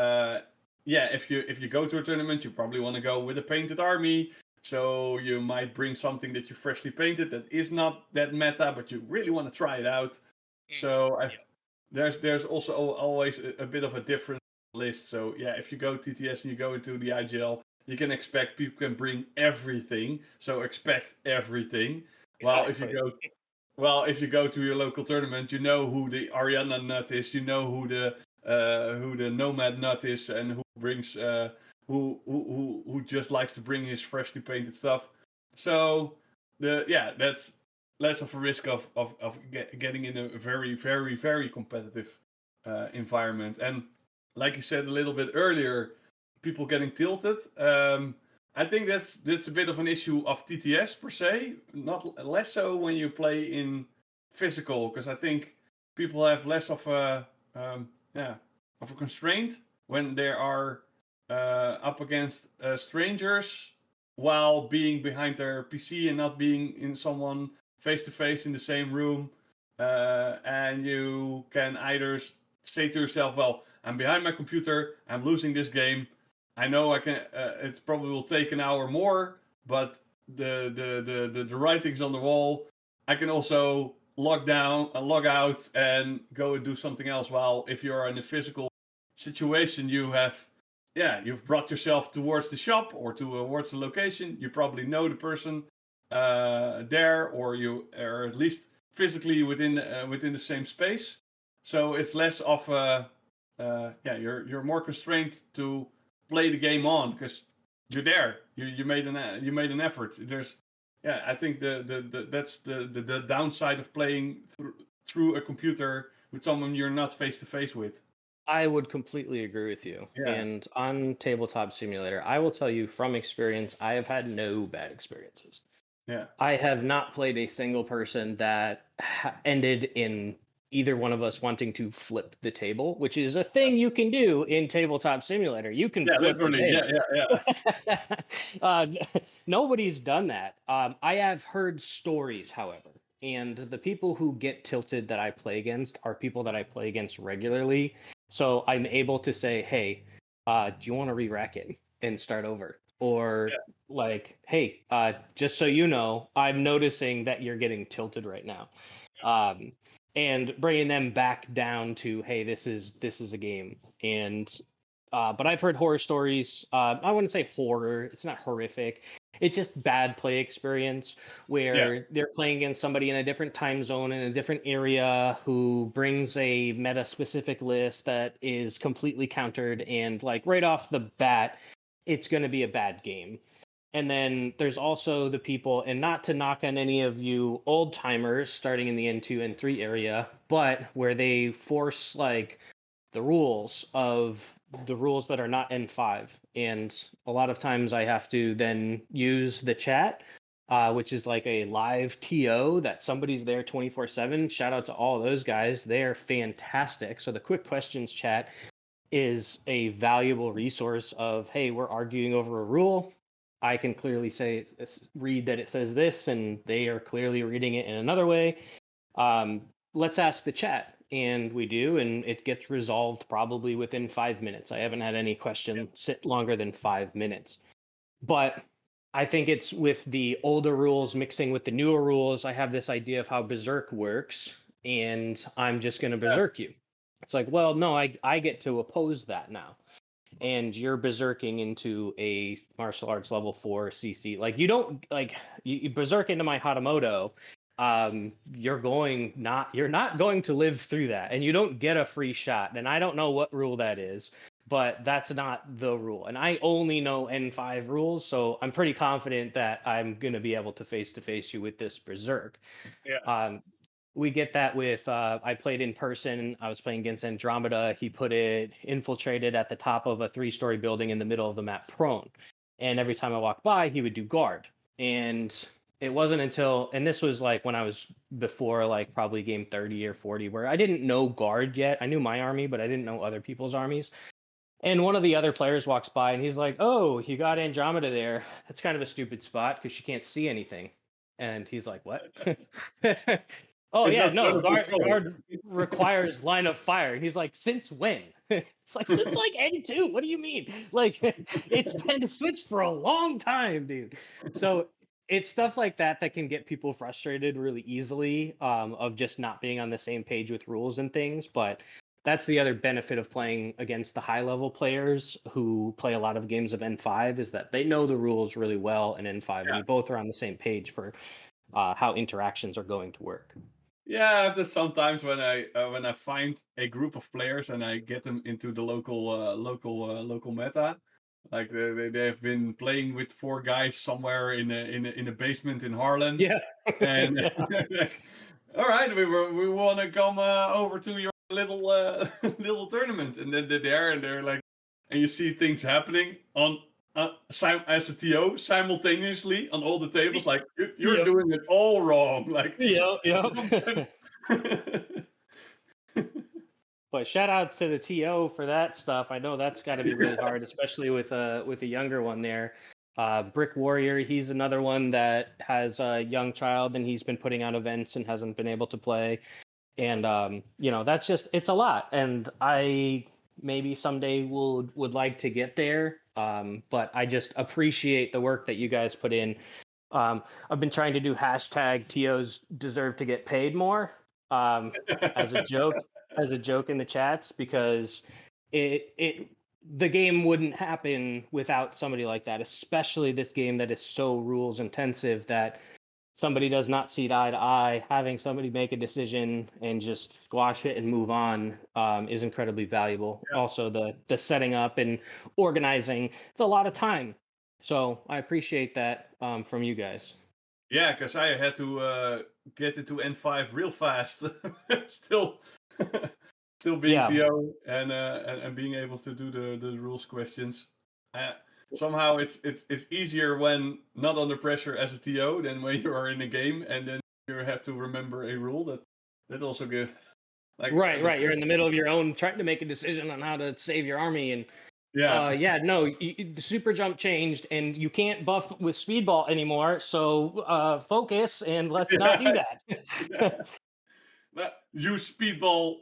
yeah, if you go to a tournament, you probably want to go with a painted army. So you might bring something that you freshly painted that is not that meta, but you really want to try it out. So there's also always a bit of a difference list. So yeah, if you go TTS and you go into the IGL, you can expect people can bring everything. So expect everything. While
Exactly.
if you go to your local tournament, you know who the Ariana nut is, you know who the Nomad nut is, and who brings who just likes to bring his freshly painted stuff. So that's less of a risk of getting in a very competitive environment. And like you said a little bit earlier, people getting tilted. I think that's a bit of an issue of TTS per se, not less so when you play in physical, because I think people have less of a of a constraint when they are up against strangers while being behind their PC and not being in someone face to face in the same room. And you can either say to yourself, "Well, I'm behind my computer. I'm losing this game. I know I can. It probably will take an hour more, but the writing's on the wall. I can also log down and log out and go and do something else." While if you're in a physical situation, you've brought yourself towards the shop or towards the location. You probably know the person there, or you are at least physically within the same space. So it's less of a you're more constrained to play the game on because you're there. You made an effort. I think that's the downside of playing through a computer with someone you're not face to face with.
I would completely agree with you.
Yeah.
And on Tabletop Simulator, I will tell you from experience, I have had no bad experiences.
Yeah.
I have not played a single person that ended in either one of us wanting to flip the table, which is a thing you can do in Tabletop Simulator. You can flip the
literally.
table. Nobody's done that. I have heard stories, however, and the people who get tilted that I play against are people that I play against regularly. So I'm able to say, hey, do you want to re-rack it and start over? Or like, hey, just so you know, I'm noticing that you're getting tilted right now. And bringing them back down to, hey, this is a game. And but I've heard horror stories. I wouldn't say horror. It's not horrific. It's just bad play experience where they're playing against somebody in a different time zone in a different area who brings a meta specific list that is completely countered, and like right off the bat, it's going to be a bad game. And then there's also the people, and not to knock on any of you old timers starting in the N2, N3 area, but where they force like the rules that are not N5. And a lot of times I have to then use the chat, which is like a live TO that somebody's there 24/7. Shout out to all those guys. They're fantastic. So the quick questions chat is a valuable resource of, hey, we're arguing over a rule. I can clearly read that it says this, and they are clearly reading it in another way. Let's ask the chat. And we do, and it gets resolved probably within 5 minutes. I haven't had any question sit longer than 5 minutes. But I think it's with the older rules mixing with the newer rules. I have this idea of how Berserk works, and I'm just going to Berserk you. It's like, well, no, I get to oppose that now. And you're berserking into a martial arts level 4 CC. Like you don't like you berserk into my Hatamoto. You're not going to live through that, and you don't get a free shot. And I don't know what rule that is, but that's not the rule. And I only know N5 rules, so I'm pretty confident that I'm gonna be able to face you with this berserk.
Yeah.
We get that with I played in person. I was playing against Andromeda. He put it infiltrated at the top of a 3-story building in the middle of the map prone. And every time I walked by, he would do guard. And it wasn't until, and this was like when I was before like probably game 30 or 40, where I didn't know guard yet. I knew my army, but I didn't know other people's armies. And one of the other players walks by and he's like, "Oh, you got Andromeda there. That's kind of a stupid spot because she can't see anything." And he's like, "What?" Oh
It's
yeah,
not
no,
under control.
guard requires line of fire. And he's like, "Since when?" It's like, since like N2. What do you mean? Like it's been switched for a long time, dude. So it's stuff like that that can get people frustrated really easily, of just not being on the same page with rules and things. But that's the other benefit of playing against the high level players who play a lot of games of N5 is that they know the rules really well in N5, and you both are on the same page for how interactions are going to work.
Yeah, I have that sometimes when I find a group of players and I get them into the local meta. Like they have been playing with 4 guys somewhere in a basement in Harlem.
Yeah.
And
Yeah.
like, all right, we want to come over to your little little tournament, and then they're there and they're like, and you see things happening on as a TO simultaneously on all the tables. Like you're
Yep.
doing it all wrong. Like
Yep. But shout out to the TO for that stuff. I know that's got to be really hard, especially with a younger one there. Brick Warrior, he's another one that has a young child and he's been putting on events and hasn't been able to play. And that's just it's a lot. And I maybe someday would like to get there. But I just appreciate the work that you guys put in. I've been trying to do hashtag TOs deserve to get paid more um, as a joke in the chats because it the game wouldn't happen without somebody like that, especially this game that is so rules intensive that somebody does not see eye to eye. Having somebody make a decision and just squash it and move on is incredibly valuable.
Yeah.
Also, the setting up and organizing, it's a lot of time. So I appreciate that from you guys.
Yeah, because I had to get into N5 real fast. Still, still being
Yeah,
TO and being able to do the rules questions. Uh, Somehow it's easier when not under pressure as a TO than when you are in a game and then you have to remember a rule. That also good. Like
right. You're in the middle of your own trying to make a decision on how to save your army and
yeah.
no, the super jump changed, and you can't buff with speedball anymore. So focus, and let's not do that.
Yeah. But use speedball.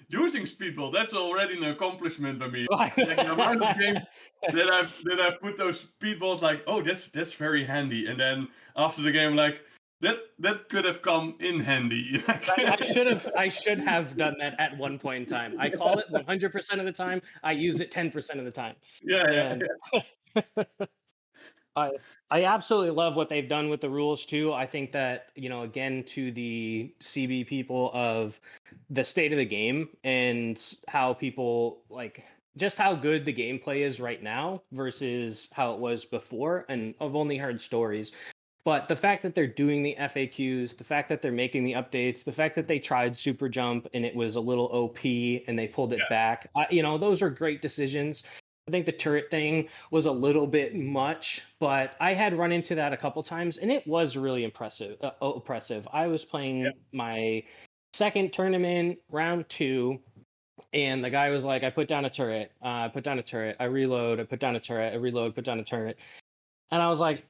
Using speedball, that's already an accomplishment by me. Like the amount of games that I've put those speedballs like, oh, that's very handy, and then after the game, like that could have come in handy.
I should have done that at one point in time. I call it 100% of the time. I use it 10% of the time,
Yeah.
and I I absolutely love what they've done with the rules too. I think that, again, to the CB people of the state of the game and how people like just how good the gameplay is right now versus how it was before. And I've only heard stories. But the fact that they're doing the FAQs, the fact that they're making the updates, the fact that they tried Super Jump and it was a little OP and they pulled it back, those are great decisions. I think the turret thing was a little bit much, but I had run into that a couple times and it was really oppressive. I was
Yeah.
playing my second tournament, round 2, and the guy was like, I put down a turret, I put down a turret, I reload, I put down a turret, I reload, put down a turret. And I was like,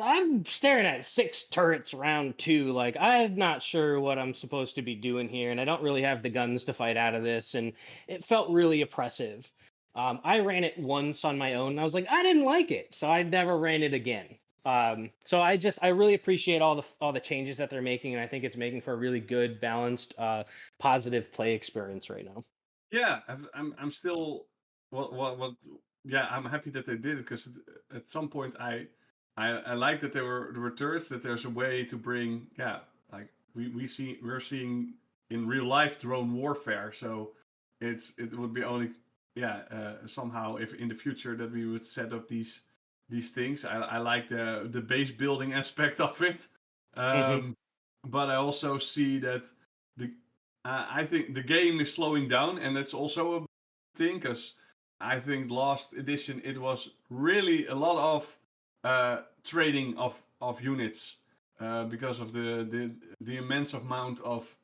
I'm staring at 6 turrets round 2. Like, I'm not sure what I'm supposed to be doing here, and I don't really have the guns to fight out of this. And it felt really oppressive. I ran it once on my own, and I was like, I didn't like it, so I never ran it again. So I really appreciate all the changes that they're making, and I think it's making for a really good, balanced, positive play experience right now.
Yeah, I'm still what yeah, I'm happy that they did it because at some point I like that there were turrets, that there's a way to bring, yeah, like we're seeing in real life drone warfare, so it would be only, yeah, somehow if in the future that we would set up these things. I like the base building aspect of it.
Hmm.
But I also see that the I think the game is slowing down, and that's also a thing because I think last edition it was really a lot of trading of units because of the immense amount of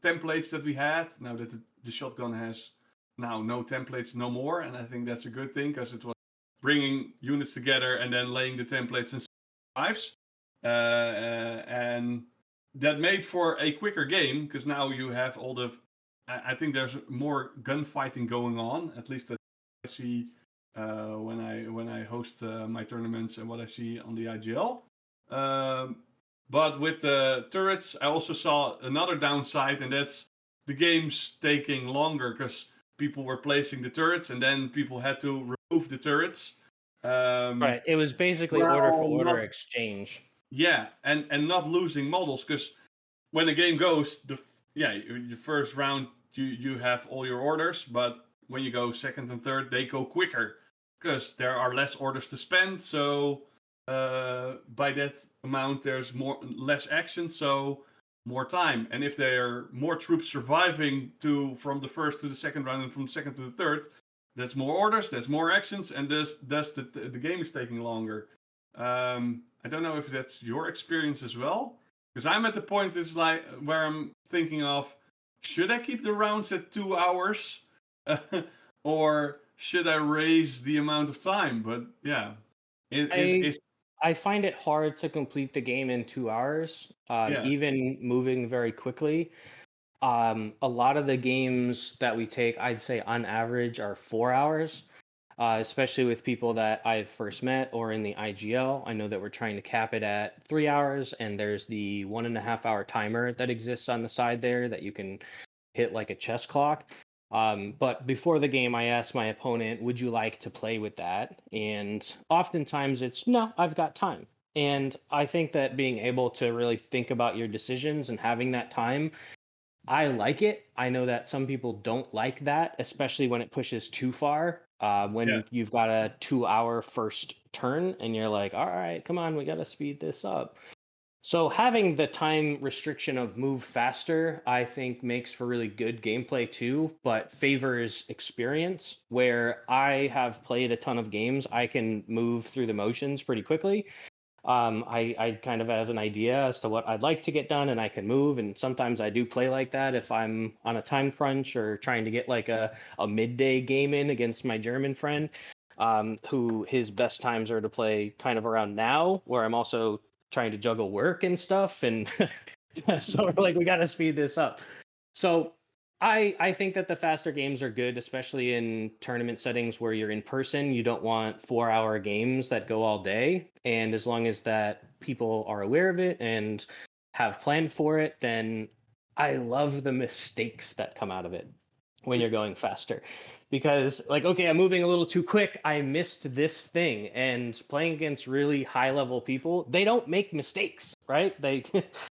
templates that we had. Now that the shotgun has now no templates no more, and I think that's a good thing because it was bringing units together and then laying the templates in lives, and that made for a quicker game because now you have all the. I think there's more gunfighting going on. At least that I see when I host my tournaments and what I see on the IGL. But with the turrets, I also saw another downside, and that's the game's taking longer because people were placing the turrets, and then people had to remove the turrets.
Right. It was basically order for
Well,
order
not
exchange.
yeah, and not losing models because when the game goes, your first round you have all your orders, but when you go second and third, they go quicker because there are less orders to spend. So by that amount, there's less action, so more time. And if there are more troops surviving from the first to the second round and from the second to the third, that's more orders, that's more actions, and thus the game is taking longer. I don't know if that's your experience as well, because I'm at the point it's like where I'm thinking of, should I keep the rounds at 2 hours, or should I raise the amount of time? But yeah, it
I
is
I find it hard to complete the game in 2 hours,
yeah,
even moving very quickly. A lot of the games that we take, I'd say on average, are 4 hours, especially with people that I've first met or in the IGL. I know that we're trying to cap it at 3 hours, and there's the 1.5 hour timer that exists on the side there that you can hit like a chess clock. But before the game, I asked my opponent, would you like to play with that? And oftentimes it's, no, I've got time. And I think that being able to really think about your decisions and having that time, I like it. I know that some people don't like that, especially when it pushes too far.
yeah,
When you've got a 2 hour first turn and you're like, all right, come on, we got to speed this up. So having the time restriction of move faster, I think makes for really good gameplay too, but favors experience. Where I have played a ton of games, I can move through the motions pretty quickly. I kind of have an idea as to what I'd like to get done, and I can move. And sometimes I do play like that if I'm on a time crunch or trying to get like a midday game in against my German friend, who his best times are to play kind of around now, where I'm also trying to juggle work and stuff. And so we're like, we got to speed this up. So I think that the faster games are good, especially in tournament settings where you're in person. You don't want 4 hour games that go all day. And as long as that people are aware of it and have planned for it, then I love the mistakes that come out of it when you're going faster. Because like, okay, I'm moving a little too quick. I missed this thing. And playing against really high level people, they don't make mistakes, right? They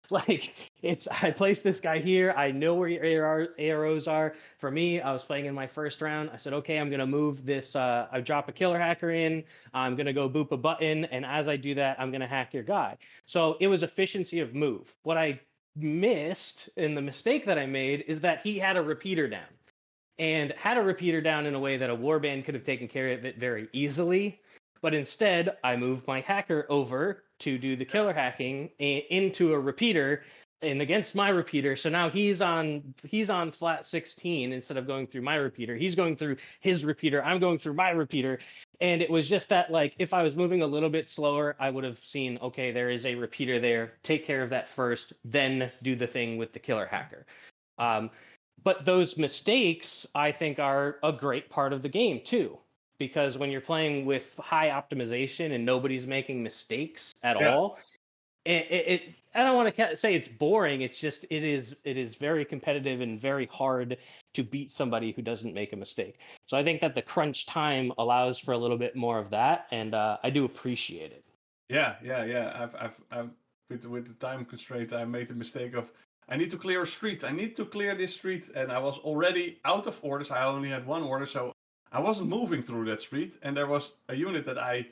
like it's I placed this guy here. I know where your arrows are. For me, I was playing in my first round. I said, okay, I'm gonna move this. I drop a killer hacker in. I'm gonna go boop a button, and as I do that, I'm gonna hack your guy. So it was efficiency of move. What I missed and the mistake that I made is that he had a repeater down and had a repeater down in a way that a warband could have taken care of it very easily. But instead, I moved my hacker over to do the killer hacking into a repeater and against my repeater. So now he's on flat 16 instead of going through my repeater. He's going through his repeater. I'm going through my repeater. And it was just that, like, if I was moving a little bit slower, I would have seen, okay, there is a repeater there. Take care of that first, then do the thing with the killer hacker. Um, but those mistakes, I think, are a great part of the game too, because when you're playing with high optimization and nobody's making mistakes at
yeah.
all, it I don't want to say it's boring. It's just it is very competitive and very hard to beat somebody who doesn't make a mistake. So I think that the crunch time allows for a little bit more of that, and I do appreciate it.
Yeah. I've with the time constraint, I made the mistake of I need to clear a street. I need to clear this street, and I was already out of orders. I only had one order, so I wasn't moving through that street. And there was a unit that I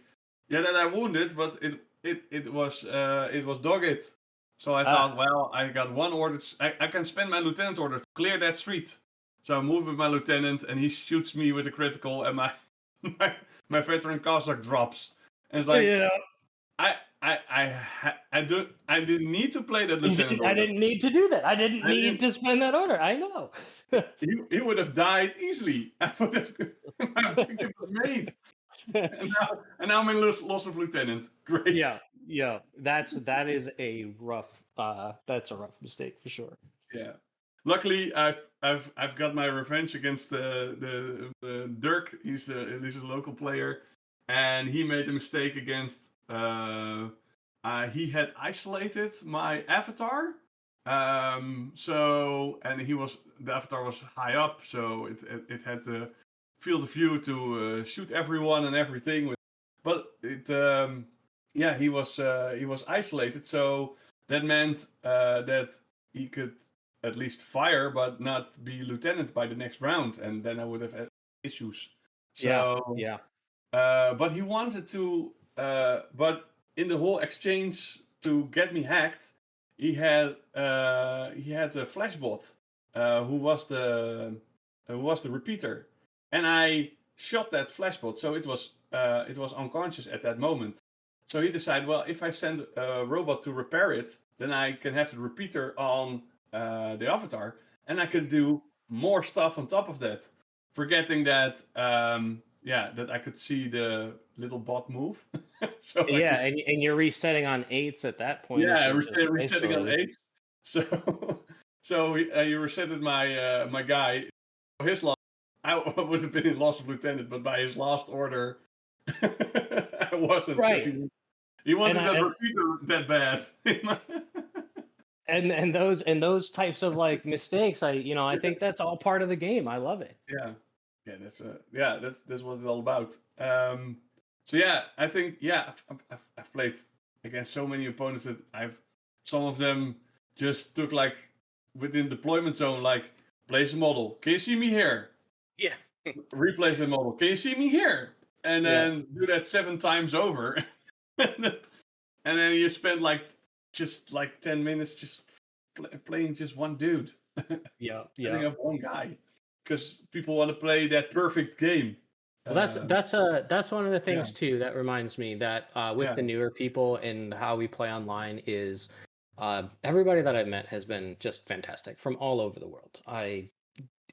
wounded, but it was dogged. So I thought, well, I got one order. I can spend my lieutenant order to clear that street. So I move with my lieutenant, and he shoots me with a critical, and my my veteran Cossack drops. And it's like,
Yeah,
I didn't need to play that lieutenant
I
order.
didn't need to do that. I didn't
I
need
didn't.
to spend that order. I know.
He would have died easily. I would have. My objective was made, and now I'm in loss of lieutenant. Great.
Yeah, yeah. That is a rough that's a rough mistake for sure.
Yeah. Luckily, I've got my revenge against the Dirk. He's a local player, and he made a mistake against. He had isolated my avatar. So and the avatar was high up, so it had the field of view to shoot everyone and everything. But yeah, he was isolated, so that meant that he could at least fire, but not be lieutenant by the next round, and then I would have had issues.
Yeah,
So,
yeah.
but he wanted to, but in the whole exchange to get me hacked, he had a flashbot who was the repeater, and I shot that flashbot, so it was unconscious at that moment. So he decided, well, if I send a robot to repair it, then I can have the repeater on the avatar, and I can do more stuff on top of that. Forgetting that, that I could see the little bot move, so I
Yeah,
could,
and you're resetting on eights at that point,
yeah,
which is
resetting on
nicely.
8. So, so you resetted my guy. His last, I would have been in loss of lieutenant, but by his last order, I wasn't because
Right.
he
And
wanted
I
that repeater that bad.
and those types of like mistakes, I think that's all part of the game. I love it.
Yeah, that's what it's all about. So yeah, I think I've played against so many opponents that some of them just took like within deployment zone, like place a model. Can you see me here?
Yeah.
Replace the model. Can you see me here? And
Yeah.
then do that 7 times over, and then you spend like just like 10 minutes just playing just one dude,
Yeah.
setting
Yeah.
up one guy, because people want to play that perfect game.
Well,
Um,
that's one of the
yeah,
things too that reminds me that with
yeah,
the newer people and how we play online is everybody that I've met has been just fantastic from all over the world.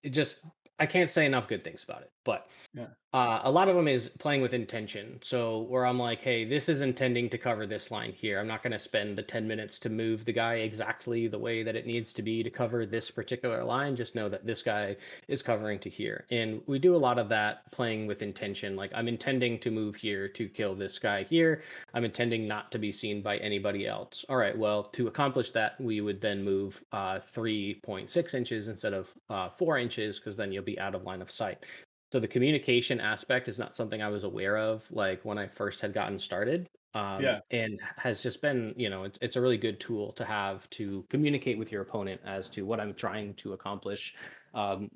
It just I can't say enough good things about it, but
yeah,
a lot of them is playing with intention. So where I'm like, hey, this is intending to cover this line here. I'm not going to spend the 10 minutes to move the guy exactly the way that it needs to be to cover this particular line. Just know that this guy is covering to here. And we do a lot of that playing with intention. Like I'm intending to move here to kill this guy here. I'm intending not to be seen by anybody else. All right, well, to accomplish that, we would then move 3.6 inches instead of 4 inches, because then you'll be out of line of sight. So the communication aspect is not something I was aware of like when I first had gotten started.
yeah,
And has just been, it's a really good tool to have to communicate with your opponent as to what I'm trying to accomplish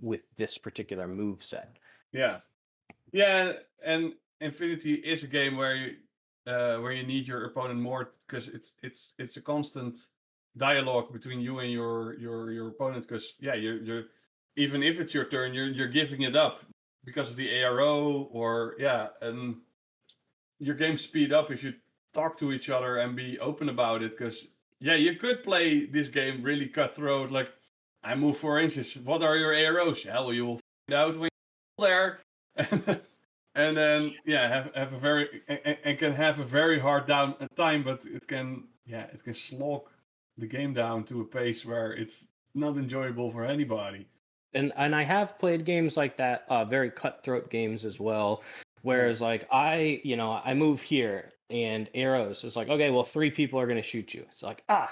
with this particular move set.
yeah, yeah. And Infinity is a game where you need your opponent more, because it's a constant dialogue between you and your opponent. Because you're even if it's your turn, you're giving it up because of the ARO, or and your game speed up if you talk to each other and be open about it. Because you could play this game really cutthroat, like I move 4 inches. What are your arrows? Well, you will find out when you're there. And then have a very and can have a very hard time, but it can slog the game down to a pace where it's not enjoyable for anybody.
And I have played games like that, very cutthroat games as well.
Yeah,
Whereas like I move here and arrows. It's like, okay, well, 3 people are gonna shoot you. It's like, I,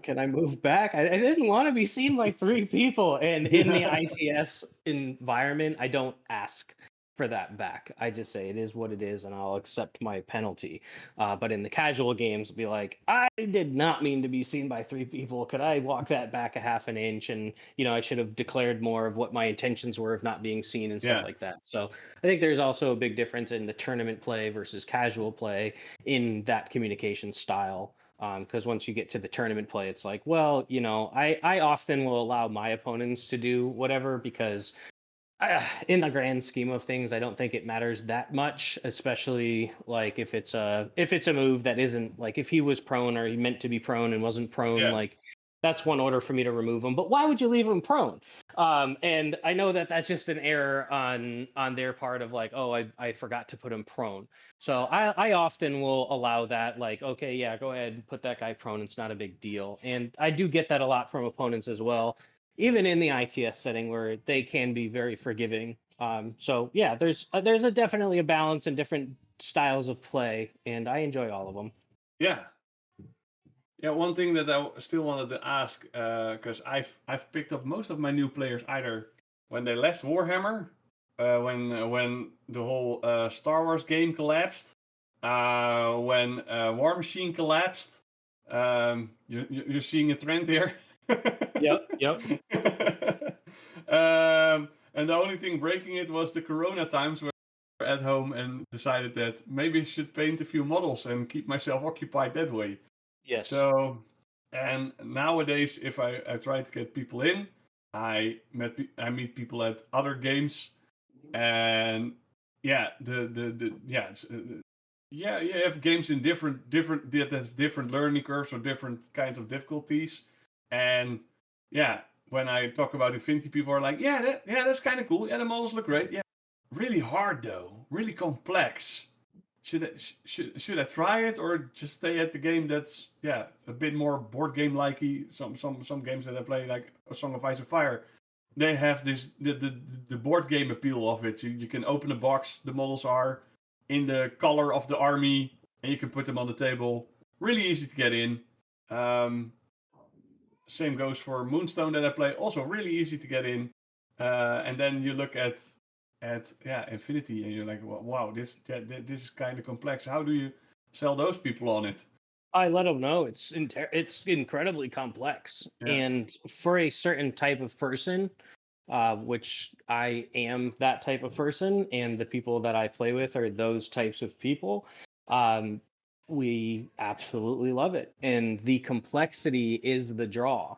can I move back? I didn't want to be seen by 3 people. And in the ITS environment, I don't ask for that back. I just say it is what it is, and I'll accept my penalty. But in the casual games, be like, I did not mean to be seen by 3 people. Could I walk that back a half an inch? And I should have declared more of what my intentions were of not being seen and stuff
yeah,
like that. So I think there's also a big difference in the tournament play versus casual play in that communication style. Because once you get to the tournament play, it's like, well, I often will allow my opponents to do whatever, because in the grand scheme of things, I don't think it matters that much, especially like if it's a move that isn't, like, if he was prone or he meant to be prone and wasn't prone,
yeah,
like that's one order for me to remove him. But why would you leave him prone? And I know that that's just an error on their part of like, oh, I forgot to put him prone. So I often will allow that, like, okay, yeah, go ahead and put that guy prone. It's not a big deal. And I do get that a lot from opponents as well, even in the ITS setting where they can be very forgiving. So yeah, there's definitely a balance and different styles of play, and I enjoy all of them.
yeah. Yeah, one thing that I still wanted to ask, because I've picked up most of my new players either when they left Warhammer, when the whole Star Wars game collapsed, when War Machine collapsed. You're seeing a trend here.
Yep, yep.
And the only thing breaking it was the Corona times, where I were at home and decided that maybe I should paint a few models and keep myself occupied that way.
Yes.
So, and nowadays, if I try to get people in, I meet people at other games, and yeah, Yeah, you have games in different that have different learning curves or different kinds of difficulties, and yeah, when I talk about Infinity, people are like, yeah, that's kind of cool. Yeah, the models look great. Yeah, really hard though, really complex. Should I try it or just stay at the game that's a bit more board game likey? Some games that I play like A Song of Ice and Fire, they have this the board game appeal of it. You can open a box, the models are in the color of the army, and you can put them on the table. Really easy to get in. Um, Same goes for Moonstone that I play. Also really easy to get in. And then you look at Infinity, and you're like, wow, this is kind of complex. How do you sell those people on it?
I let them know it's incredibly complex,
Yeah,
and for a certain type of person, which I am that type of person, and the people that I play with are those types of people. Um, we absolutely love it, and the complexity is the draw.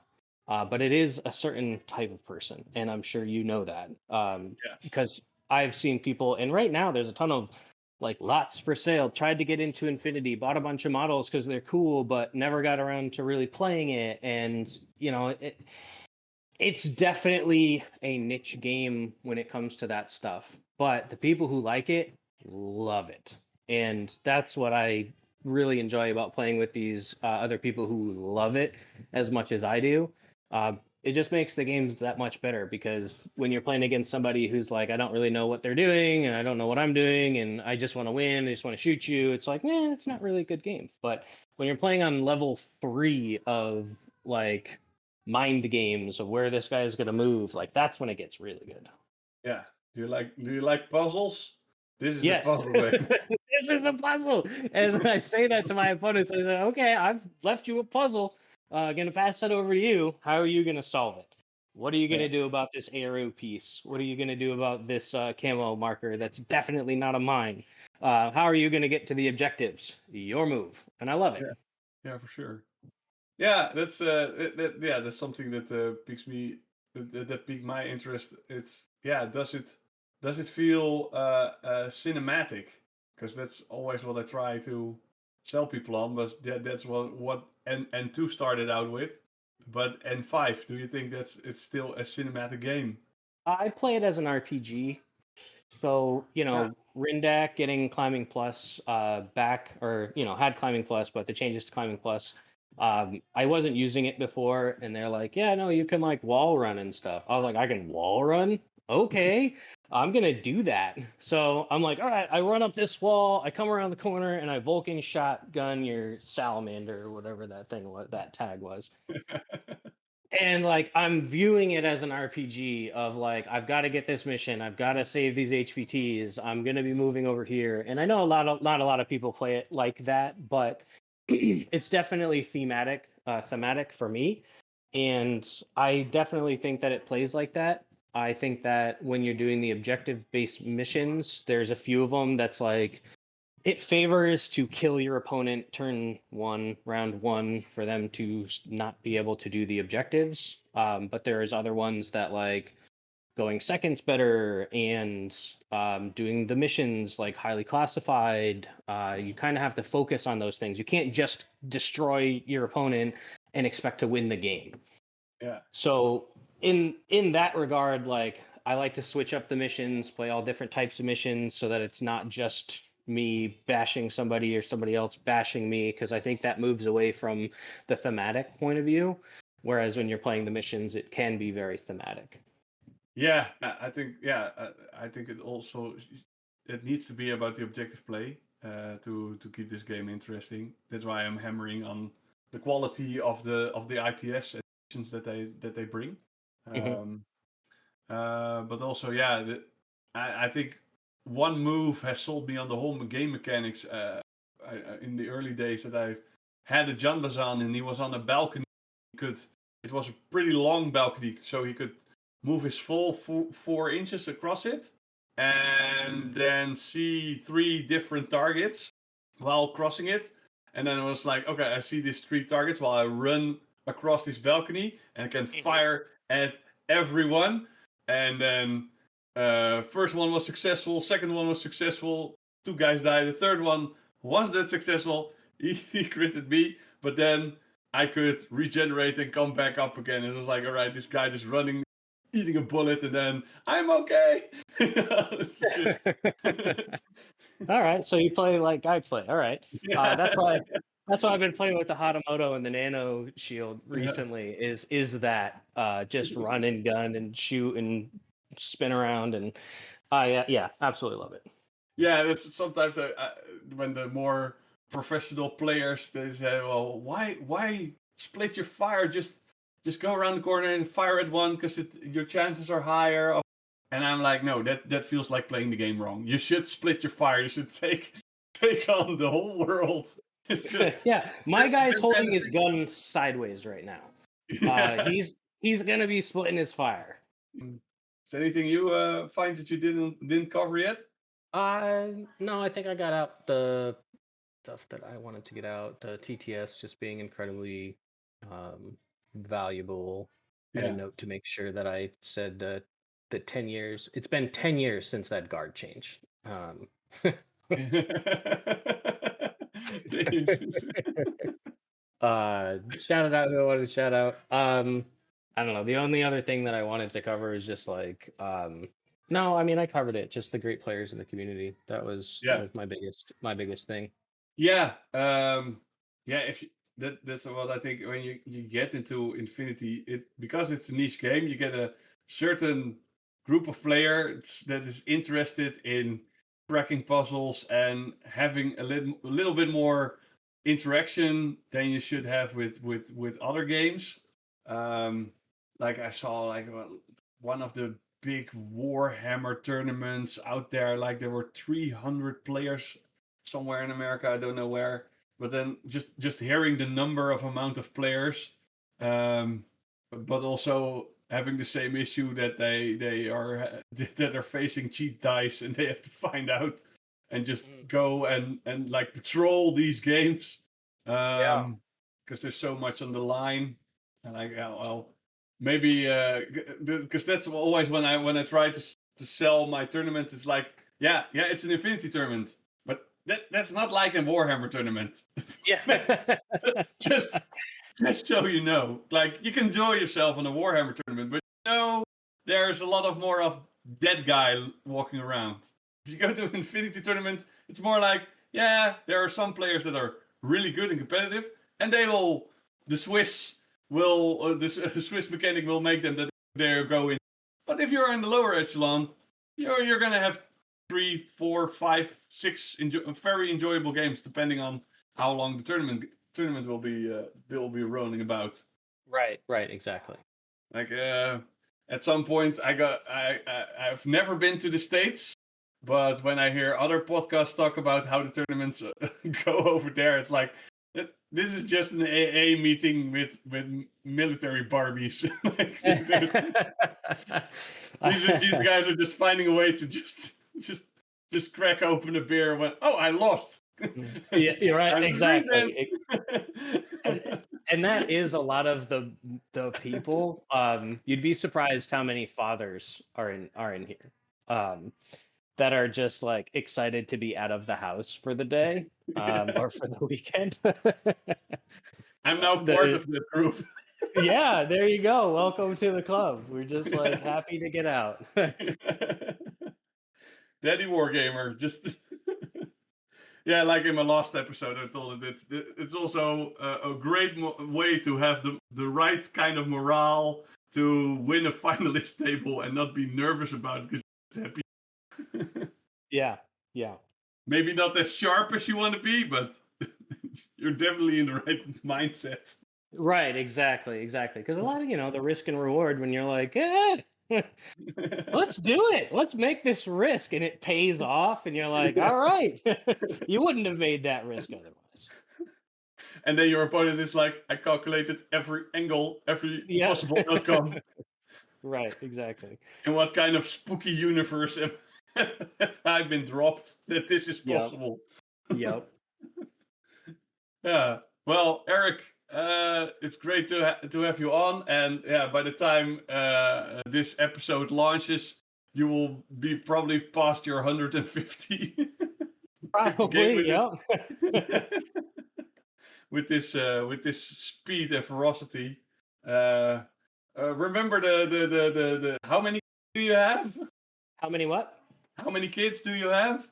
But it is a certain type of person, and I'm sure you know that,
yeah,
because I've seen people, and right now there's a ton of like lots for sale. Tried to get into Infinity, bought a bunch of models because they're cool, but never got around to really playing it, and it's definitely a niche game when it comes to that stuff, but the people who like it love it. And that's what I really enjoy about playing with these other people who love it as much as I do. It just makes the games that much better because when you're playing against somebody who's like, I don't really know what they're doing and I don't know what I'm doing and I just want to win, I just want to shoot you, it's like, it's not really a good game. But when you're playing on level 3 of like mind games of where this guy is going to move, like that's when it gets really good.
yeah. Do you like puzzles? This is a
Yes,
puzzle game.
this is a puzzle, and I say that to my opponents. I say, "Okay, I've left you a puzzle. Gonna pass it over to you. How are you gonna solve it? What are you
Yeah,
gonna do about this arrow piece? What are you gonna do about this camo marker that's definitely not a mine? How are you gonna get to the objectives? Your move." And I love it.
yeah, yeah, for sure. Yeah, that's something that piques me that piqued my interest. It's does it feel cinematic? Because that's always what I try to sell people on. But that's what N2 started out with. But N5, do you think it's still a cinematic game?
I play it as an RPG. So,
Yeah,
Rindak getting Climbing Plus back, or, had Climbing Plus, but the changes to Climbing Plus, I wasn't using it before, and they're like, yeah, no, you can like wall run and stuff. I was like, I can wall run? Okay, I'm gonna do that. So I'm like, all right, I run up this wall, I come around the corner, and I Vulcan shotgun your salamander, or whatever that thing was, that tag was. And like I'm viewing it as an RPG of like I've got to get this mission, I've got to save these HVTs, I'm gonna be moving over here. And I know not a lot of people play it like that, but it's definitely thematic for me. And I definitely think that it plays like that. I think that when you're doing the objective based missions, there's a few of them that's like it favors to kill your opponent turn 1, round 1, for them to not be able to do the objectives. But there's other ones that like going second's better, and doing the missions like highly classified. You kind of have to focus on those things. You can't just destroy your opponent and expect to win the game.
yeah,
So in that regard, like I like to switch up the missions, play all different types of missions so that it's not just me bashing somebody or somebody else bashing me, because I think that moves away from the thematic point of view. Whereas when you're playing the missions, it can be very thematic.
yeah. I think it needs to be about the objective play to keep this game interesting. That's why I'm hammering on the quality of the ITS editions that they bring.
Hmm.
Um, but also, yeah, I think one move has sold me on the whole game mechanics. In the early days that I had a Jan Bazan and he was on a balcony. It was a pretty long balcony, so he could move his full 4 inches across it and then see 3 different targets while crossing it. And then it was like, okay, I see these 3 targets while I run across this balcony and I can
Hmm.
fire at everyone. And then first one was successful, second one was successful, 2 guys died, the third one was that successful. He critted me, but then I could regenerate and come back up again. It was like, all right, this guy just running, eating a bullet, and then I'm okay. It's just
All right, so you play like I play. All right, that's why I've been playing with the Hatamoto and the Nano Shield recently. Is that just run and gun and shoot and spin around, and I yeah, absolutely love it.
Yeah, that's sometimes when the more professional players they say, "Well, why split your fire? Just go around the corner and fire at one because your chances are higher." And I'm like, no, that feels like playing the game wrong. You should split your fire. You should take on the whole world. It's just
Yeah, my guy's holding his
benefiting.
gun sideways right now.
Yeah.
He's gonna be splitting his fire.
Is there anything you find that you didn't cover yet?
No, I think I got out the stuff that I wanted to get out. The TTS just being incredibly valuable. I had a
Yeah.
note to make sure that I said that the 10 years. It's been 10 years since that guard change. Shout it out who I wanted to shout out. I don't know. The only other thing that I wanted to cover is just like no, I mean I covered it. Just the great players in the community. That
Yeah.
was my biggest thing.
Yeah, yeah. If you, that's what I think when you get into Infinity, because it's a niche game, you get a certain group of players that is interested in cracking puzzles and having a little bit more interaction than you should have with other games. Um, like I saw one of the big Warhammer tournaments out there, like there were 300 players somewhere in America. I don't know where. But then just hearing the number of amount of players, but also having the same issue that they are that are facing cheat dice and they have to find out and just go and like patrol these games,
Yeah.
because there's so much on the line. And like, yeah, well, maybe because that's always when I try to sell my tournament. It's like, yeah, it's an Infinity tournament, but that's not like a Warhammer tournament.
Yeah.
just just so you know, like you can enjoy yourself on a Warhammer tournament, but there's a lot of more of dead guy walking around. If you go to an Infinity tournament, it's more like, yeah, there are some players that are really good and competitive, and the Swiss the Swiss mechanic will make them that they go in. But if you're in the lower echelon, you're gonna have 3, 4, 5, 6 very enjoyable games, depending on how long the tournament will be rolling about.
Right, exactly.
Like at some point, I've never been to the States, but when I hear other podcasts talk about how the tournaments go over there, it's like this is just an AA meeting with military Barbies. Like, these guys are just finding a way to just crack open a beer when I lost.
Yeah, you're right,
I'm
exactly. And
then.
and that is a lot of the people. You'd be surprised how many fathers are in here. That are just like excited to be out of the house for the day, or for the weekend.
I'm now part
The
of that group.
Yeah, there you go. Welcome to the club. We're just like happy to get out.
Daddy Wargamer, just yeah, like in my last episode, I told it it's also a great way to have the right kind of morale to win a finalist table and not be nervous about it because you're happy.
Yeah, yeah.
Maybe not as sharp as you want to be, but you're definitely in the right mindset.
Right, exactly. Because a lot of, the risk and reward when you're like, let's do it. Let's make this risk, and it pays off, and you're like, all right. You wouldn't have made that risk otherwise.
And then your opponent is like, I calculated every angle, every
Yeah.
possible outcome.
Right, exactly.
In what kind of spooky universe have I been dropped that this is
Yep.
possible?
Yep.
Yeah. Well, Eric, it's great to have you on, and yeah, by the time this episode launches, you will be probably past your 150. game
Probably,
with
yep.
it. with this speed and ferocity. Remember the how many do you have?
How many what?
How many kids do you have?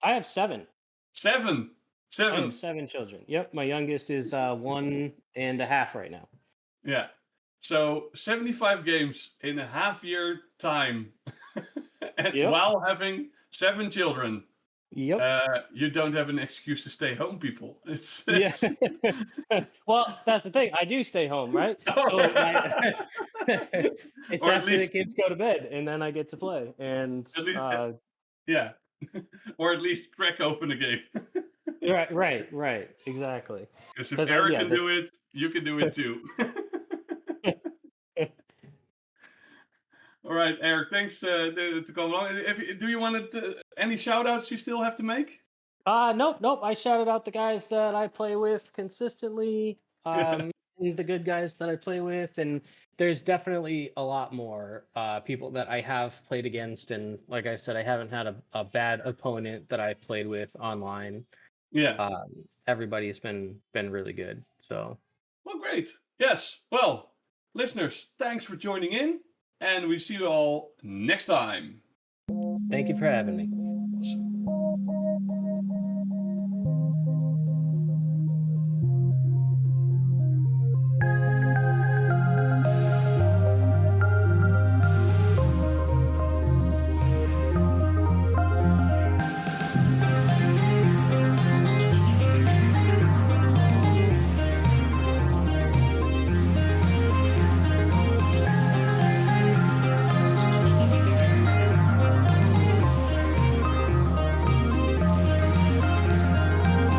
I have 7.
Seven.
I have
Seven.
7 children. Yep, my youngest is 1.5 right now.
Yeah. So 75 games in a half year time, and
Yep.
while having 7 children.
Yep.
You don't have an excuse to stay home, people. It's,
Yeah.
it's...
Well, that's the thing. I do stay home, right? So it's
or at
after the
least,
kids go to bed, and then I get to play. And
at least, yeah, or at least crack open a game.
right, exactly.
Because if
Because
Eric
yeah,
can do it, you can do it too. All right, Eric, thanks to come along. Do you want any shout outs you still have to make?
Nope. I shouted out the guys that I play with consistently, and the good guys that I play with, and there's definitely a lot more people that I have played against, and like I said, I haven't had a bad opponent that I played with online.
Yeah.
Everybody's been really good. So.
Well, great. Yes. Well, listeners, thanks for joining in, and we see you all next time.
Thank you for having me.
Awesome.